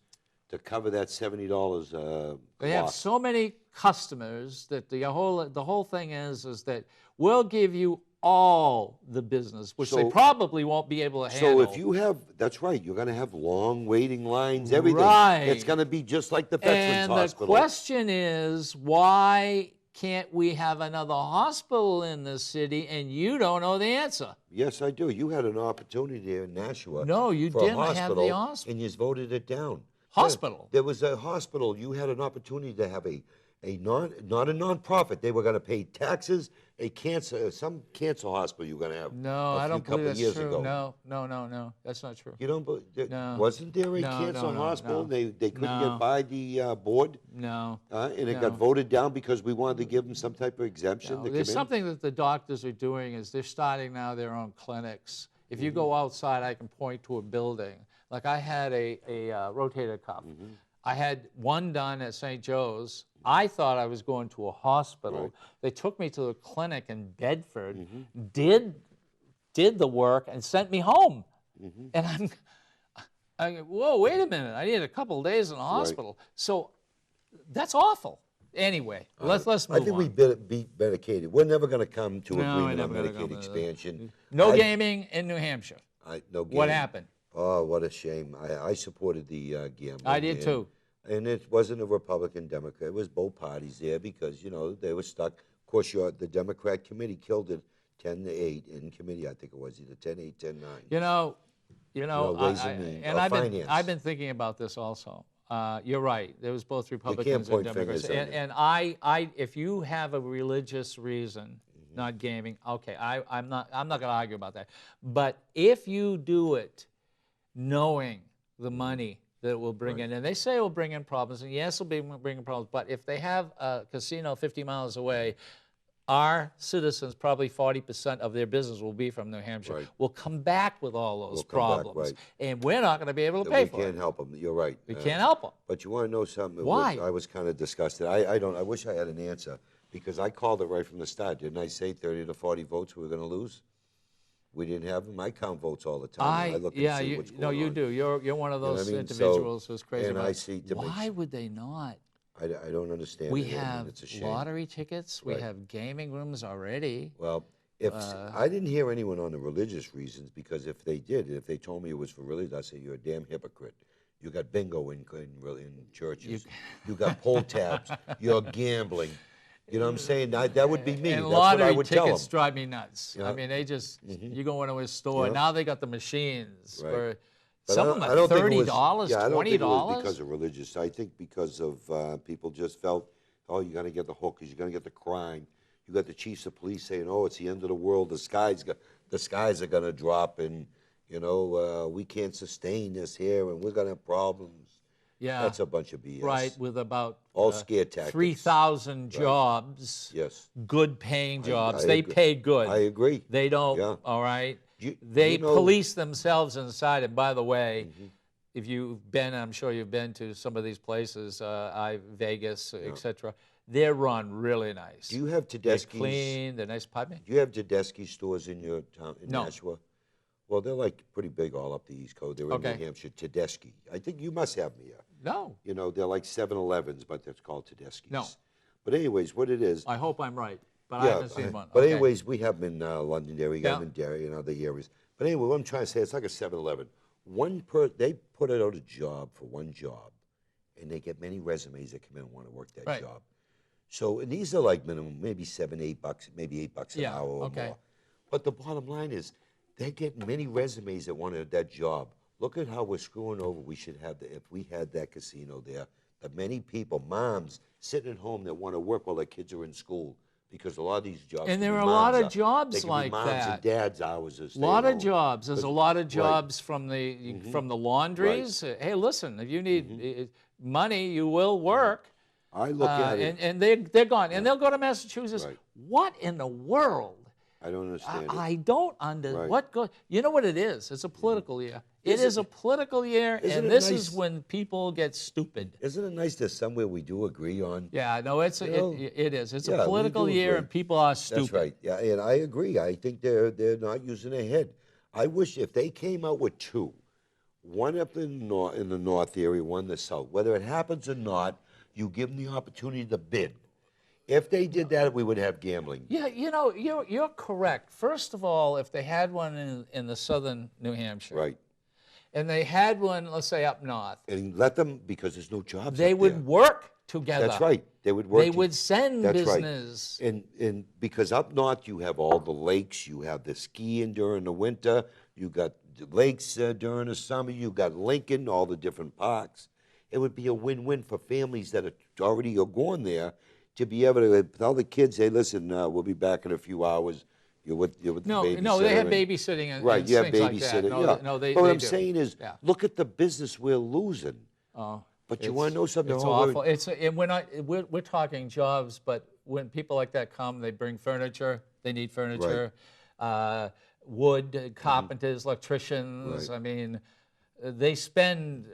to cover that $70 They have cost? so many customers that the whole thing is that we'll give you all the business, which they So- probably won't be able to handle. So if you have, that's right, you're going to have long waiting lines, everything. Right. It's going to be just like the Veterans and Hospital. the question is, why can't we have another hospital in the city? And you don't know the answer. Yes, I do. You had an opportunity there in Nashua. No, you for a didn't have the hospital. And you voted it down. Hospital? There was a hospital. You had an opportunity to have not a non-profit. They were going to pay taxes. Some cancer hospital you were going to have. No, I don't believe that's true. No, that's not true. You don't believe? No. Wasn't there a No, cancer no, no, hospital? no. They couldn't No. get by the board, No. and it No. got voted down because we wanted to give them some type of exemption No, to come there's in. something that the doctors are doing is they're starting now their own clinics. If you go outside, I can point to a building. Like I had a rotator cuff. I had one done at St. Joe's. I thought I was going to a hospital. Right. They took me to a clinic in Bedford, did the work, and sent me home. And I go, whoa, wait a minute. I need a couple of days in the hospital. So that's awful. Anyway, let's move I think on. we beat Medicaid. We're never going to come to No, we're agreement on never gonna Medicaid come to- expansion. No I- gaming in New Hampshire. No What gaming. happened? Oh, what a shame. I supported the gambling. I did too. And it wasn't a Republican, Democrat. It was both parties there because, they were stuck. Of course, the Democrat committee killed it 10-8 in committee. I think it was either 10-8, 10-9. Ways and Means, and or finance. I've been thinking about this also. You're right. There was both Republicans and point Democrats. fingers on And if you have a religious reason, not gaming, okay, I'm not going to argue about that. But if you do it knowing the money that it will bring in, and they say it will bring in problems, and yes, it'll bring in problems, but if they have a casino 50 miles away, our citizens, probably 40% of their business will be from New Hampshire, Right. will come back with all those Will come back, problems. right. And we're not going to be able to pay We for can't it. help them. You're right. We can't help them. But you want to know something? Why? I was kind of disgusted. I wish I had an answer because I called it right from the start. Didn't I say 30 to 40 votes we were going to lose? We didn't have them. I count votes all the time. I look and see what's going on. you do. You're one of You know what those I mean? individuals who's crazy and about I it. see to make Why sure- would they not? I don't understand. We it. I mean, have it's a shame. lottery tickets. We Right. have gaming rooms already. Well, if I didn't hear anyone on the religious reasons, because if they did, if they told me it was for religious, I'd say you're a damn hypocrite. You got bingo in churches. You got pull tabs. You're gambling. You know what I'm saying? That would be me. And That's what I lottery would tell them. tickets drive me nuts. I mean, they just, you go into a store, Yeah. now they got the machines Right. where But some of them I are don't think it was- $30, yeah, I don't think it was $20. because of religious. I think because of people just felt, oh, you're going to get the hookers, you're going to get the crime. You got the chiefs of police saying, oh, it's the end of the world. The skies are going to drop, and we can't sustain this here, and we're going to have problems. Yeah. That's a bunch of BS. Right, with about All scare tactics. 3,000 jobs, Yes. good paying jobs. I They agree. paid good. I agree. They don't, Yeah. all right? You- They you know- police themselves inside. And by the way, if you've been, I'm sure you've been to some of these places, Vegas, etc., they're run really nice. Do you have They're Tedeschi's? clean, they're nice. Pardon me? Do you have Tedeschi stores in your town in No. Nashua? Well, they're like pretty big all up the East Coast. They're in Okay. New Hampshire. Tedeschi. I think you must have them here. No. They're like 7-Elevens, but that's called Tedeschi's. No. But anyways, what it is. I hope I'm right, but I haven't seen one. But Okay. anyways, we have them in Londonderry, we got Yeah. them in Derry and other areas. But anyway, what I'm trying to say, it's like a 7-Eleven. They put out a job for one job, and they get many resumes that come in and want to work that Right. job. So, and these are like minimum, maybe $7, $8, maybe $8 an Yeah, hour or okay. more. But the bottom line is, they're getting many resumes that wanted that job. Look at how we're screwing over. We should have if we had that casino there. The many people, moms, sitting at home that want to work while their kids are in school, because a lot of these jobs. And can there be are a lot moms' of jobs they can like be moms that. and dads' hours. A lot of jobs. There's a lot of right. jobs from the laundries. Hey, listen, if you need money, you will work. I look at it. And they're gone. And they'll go to Massachusetts. Right. What in the world I don't understand it. I don't Right. what goes. You know what it is? It's a political year. It is a political year, isn't and it this nice- is when people get stupid. Isn't it nice that somewhere we do agree on? Yeah, no, it is. It's yeah, a we political do year, agree. and people are stupid. That's right. Yeah, and I agree. I think they're not using their head. I wish if they came out with two, one up in the north area, one in the south. Whether it happens or not, you give them the opportunity to bid. If they did that, we would have gambling. Yeah, you know, you're correct. First of all, if they had one in the southern New Hampshire, Right. and they had one, let's say, up north, And let them, because there's no jobs they up would there. work together. That's right. They would work. They would send That's business. right. And because up north you have all the lakes, you have the skiing during the winter, you got the lakes during the summer, you got Lincoln, all the different parks. It would be a win-win for families that are already going there to be able to tell the kids, hey, listen, we'll be back in a few hours. You're with the babysitter. No, they have and- babysitting and Right, you have things like that. babysitting. No, Yeah. no, they, but what they I'm do. saying is, Yeah. look at the business we're losing. Oh, But you want to know something? It's Oh, awful. And we're talking jobs, but when people like that come, they bring furniture. They need furniture, wood, carpenters, electricians. Right. I mean, they spend,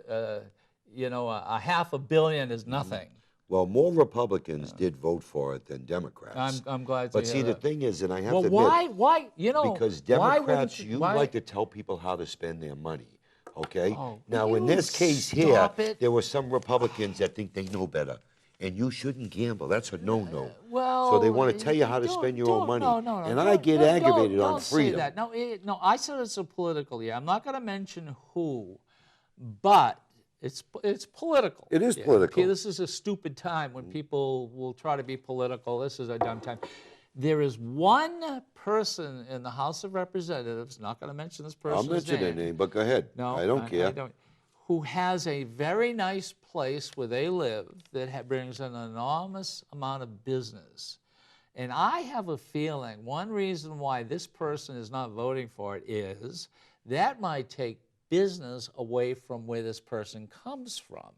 you know, a $500 million is nothing. Well, more Republicans did vote for it than Democrats. I'm glad to But hear see, the that. thing is, and I have Well, to admit, why, you know, because why wouldn't Democrats, you- you why- like to tell people how to spend their money. Okay? Oh, now, will in you this case here, stop it? there were some Republicans that think they know better. And you shouldn't gamble. That's a no-no. Well, so they want to tell you how to don't- spend your own don't- money. No, and I get don't- aggravated on don't freedom. Say that. No, no, I said it's a political year. I'm not going to mention who, but it's political. It is Yeah, political. okay, this is a stupid time when people will try to be political. This is a dumb time. There is one person in the House of Representatives, not going to mention this person's I'll mention their name. name, but go ahead. No, I don't care. Who has a very nice place where they live that brings an enormous amount of business. And I have a feeling one reason why this person is not voting for it is that might take business away from where this person comes from.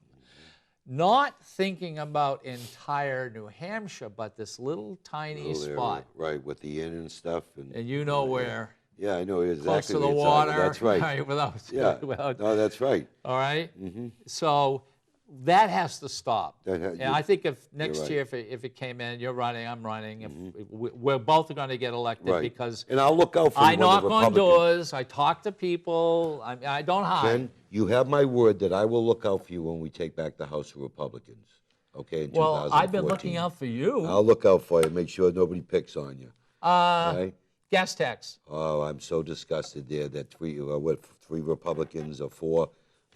Not thinking about entire New Hampshire, but this little tiny Little area, spot. right, with the inn and stuff. And you know where. Yeah, I know exactly Close to the what you're water. talking about. That's right. Without, Yeah. without, No, that's right. all right? So that has to stop. And I think if next right. year, if it came in, you're running, I'm running, if we're both going to get elected Right. because And I'll look out for I you knock when the on Republicans. doors, I talk to people, I don't hide. Ken, you have my word that I will look out for you when we take back the House of Republicans. Okay, in Well, I've been 2014. looking out for you. I'll look out for you. Make sure nobody picks on you. Right? Gas tax. Oh, I'm so disgusted there that three Republicans or four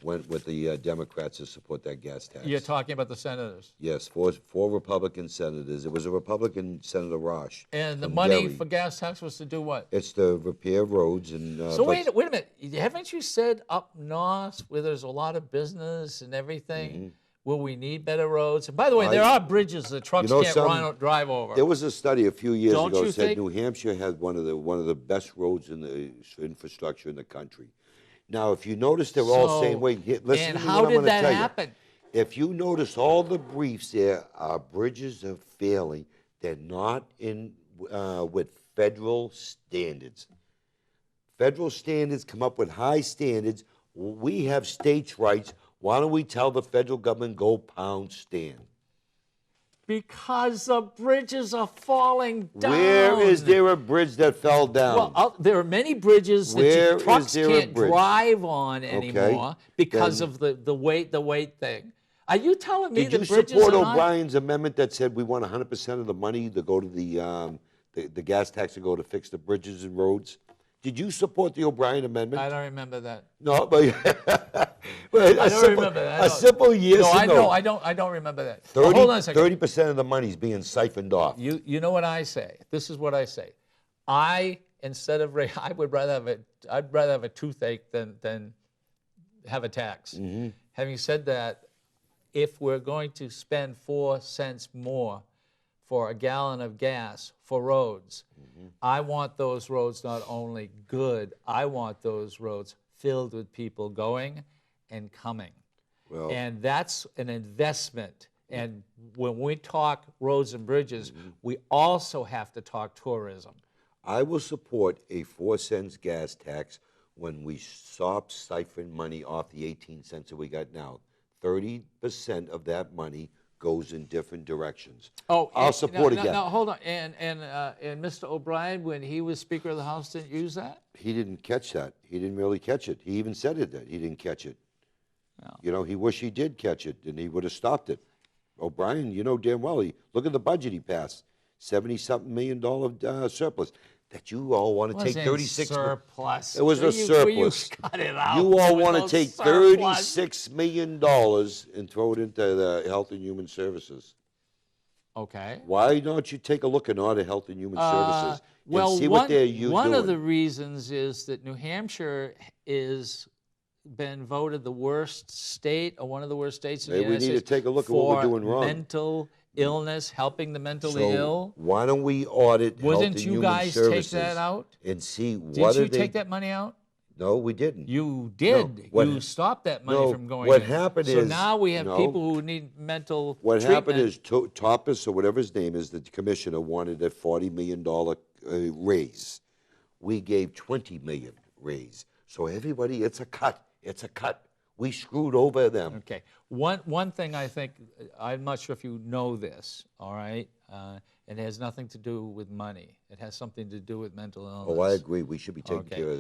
went with the Democrats to support that gas tax. You're talking about the senators. Yes, four Republican senators. It was a Republican Senator Rosh. And the from money Derry. for gas tax was to do what? It's to repair roads and. So but- wait a minute. Haven't you said up north where there's a lot of business and everything, where we need better roads? And by the way, there are bridges that trucks You know can't drive over. There was a study a few years Don't ago you said think- New Hampshire had one of the best roads in the infrastructure in the country. Now, if you notice, they're all So- same way. Listen and to me how what I'm did gonna that tell you. happen? If you notice, all the briefs there are bridges are failing. They're not in with federal standards. Federal standards come up with high standards. We have states' rights. Why don't we tell the federal government go pound stand? Because the bridges are falling down. Where is there a bridge that fell down? Well, there are many bridges Where that is trucks there a can't bridge? drive on anymore because Then- of the weight thing. Are you telling me Did you the bridges support are not? O'Brien's amendment that said we want 100% of the money to go to the gas tax to go to fix the bridges and roads? Did you support the O'Brien amendment? I don't remember that. No, but I don't remember that. A simple yes No, or I no. know. I don't remember that. Well, hold on a second. 30% of the money is being siphoned off. You know what I say? This is what I say. Instead of I would rather have a toothache than have a tax. Having said that, if we're going to spend 4 cents more for a gallon of gas for roads, I want those roads not only good, I want those roads filled with people going and coming. Well, And that's an investment. And when we talk roads and bridges, we also have to talk tourism. I will support a 4 cents gas tax when we stop siphoning money off the 18 cents that we got now. 30% of that money goes in different directions. Oh, I'll support no, again. no, hold on. And Mr. O'Brien, when he was Speaker of the House, didn't use that? He didn't catch that. He didn't really catch it. He even said it that he didn't catch it. No. You know, he wished he did catch it, and he would have stopped it. O'Brien, you know damn well, look at the budget he passed, $70-something million surplus. That you all want to take 36 surplus. It was a surplus. You cut it out. You all There want was to no take surplus. $36 million and throw it into the Health and Human Services. Okay. Why don't you take a look at all the Health and Human Services Well, and see what they're doing? one of the reasons is that New Hampshire is been voted the worst state, or one of the worst states in the Maybe we United need to States take a look at what we're for doing wrong. mental illness, helping the mentally So ill. why don't we audit Health Wasn't and you Human guys Services take that out? and see Did what you are they? take that money out? No, we didn't. You did. what- you stopped that money no, from going what in. happened so is- now we have no. people who need mental What treatment. happened is Topas, or whatever his name is, the commissioner wanted a $40 million raise. We gave $20 million raise. So everybody, it's a cut. It's a cut. We screwed over them. Okay. One thing I think, I'm not sure if you know this, all right? It has nothing to do with money. It has something to do with mental illness. Oh, I agree. We should be taking Okay. care of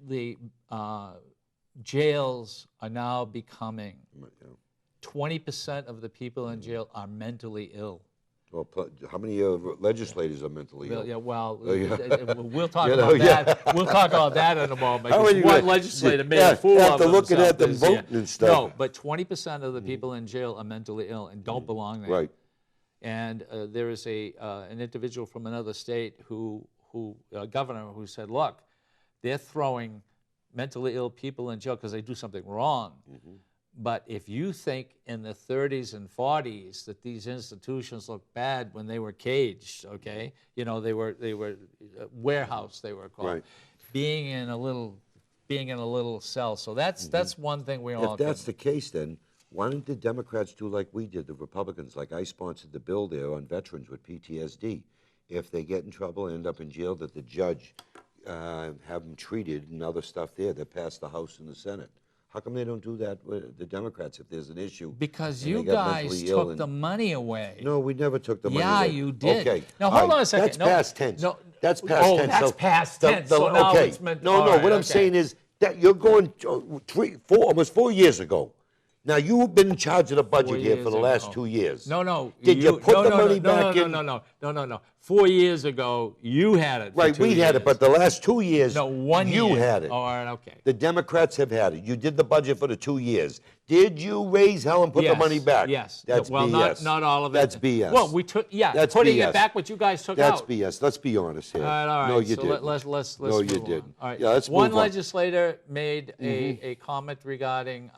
the jails are now becoming 20% of the people in jail are mentally ill. Well, how many legislators are mentally ill? Yeah, well, Oh, yeah. we'll talk You know, about that. We'll talk about that in a moment. How are 'cause you one gonna- legislator made yeah, a fool after of looking himself at them this year. voting and stuff. No, but 20% of the people in jail are mentally ill and don't belong there. Right. And there is an individual from another state a governor who said, look, they're throwing mentally ill people in jail because they do something wrong. But if you think in the 30s and 40s that these institutions looked bad when they were caged, okay, you know, they were warehouse, they were called, Right. being in a little cell. So that's one thing we all If that's the case, then why don't the Democrats do like we did, the Republicans? Like I sponsored the bill there on veterans with PTSD. If they get in trouble and end up in jail, that the judge have them treated and other stuff there that passed the House and the Senate. How come they don't do that with the Democrats if there's an issue? Because and you they got guys mentally ill took the money away. No, we never took the money Yeah, away. you did. Okay. Now, all hold right, on a second. That's No, past tense. no. That's past Oh, tense. that's So past tense. So now okay. it's meant- No, all no. right, What I'm okay. saying is that you're going almost 4 years ago. Now, you've been in charge of the budget 4 here for years the last ago. 2 years. No. Did you put the money back in? No. 4 years ago, you had it. For Right, 2 we had years. it, but the last 2 years, No, 1 year. you had it. All right, okay. The Democrats have had it. You did the budget for the 2 years. Did you raise hell and put the money back? Yes. That's well, BS. not all of it. That's BS. Well, we took, That's putting BS. it back what you guys took That's out. BS. Let's be honest here. All right. No, you so didn't. Let's No, move you on. didn't. All right. Yeah, let's One move on. legislator made a comment regarding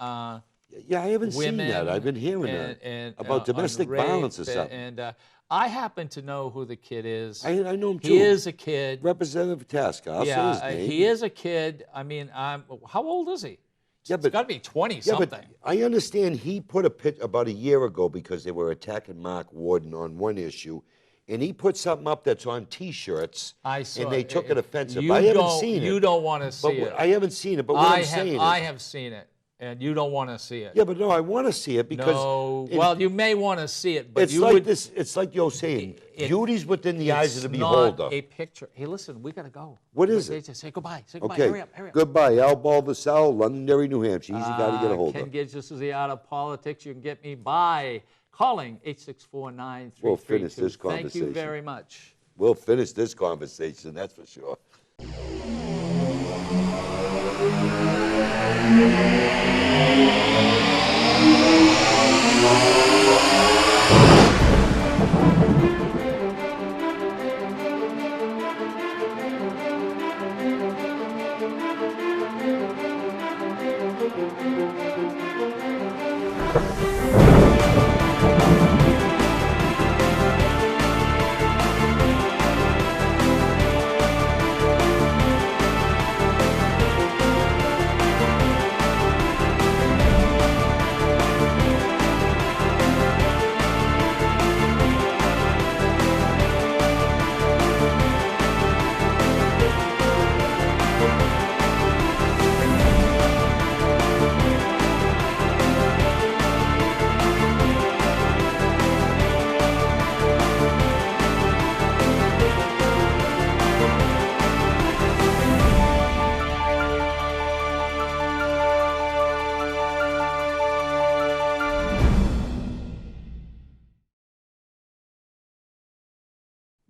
Yeah, I haven't seen women. that. I've been hearing and, that about on domestic rape violence or something. And I happen to know who the kid is. I know him too. He is a kid. Representative Tasker. I'll say his name. he is a kid. I mean, how old is he? Yeah, It's but- got to be 20 Yeah, something. but I understand he put a pitch about a year ago because they were attacking Mark Warden on one issue, and he put something up that's on T-shirts, I saw and they it. took it offensive. You I haven't don't- seen it. You don't want to see But it. I haven't seen it. But what I'm saying is, I have seen it, and you don't want to see it. yeah, but no, I want to see it because No, well, you may want to see it, but it's you like would. this. It's like you're saying, it- beauty's within the eyes of the It's beholder. not a picture. Hey, listen, we got to go. What is They it? just say goodbye. Say goodbye. Okay. Hurry up. Goodbye, Al Baldasaro, Londonderry, New Hampshire. Easy guy to get a hold Ken of. Gidge, this is the Art of Politics. You can get me by calling 864-9332. We'll finish this Thank you conversation. very much. We'll finish this conversation. That's for sure.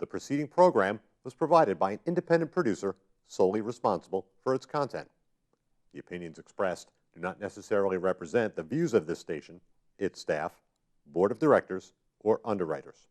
The preceding program was provided by an independent producer solely responsible for its content. The opinions expressed do not necessarily represent the views of this station, its staff, board of directors, or underwriters.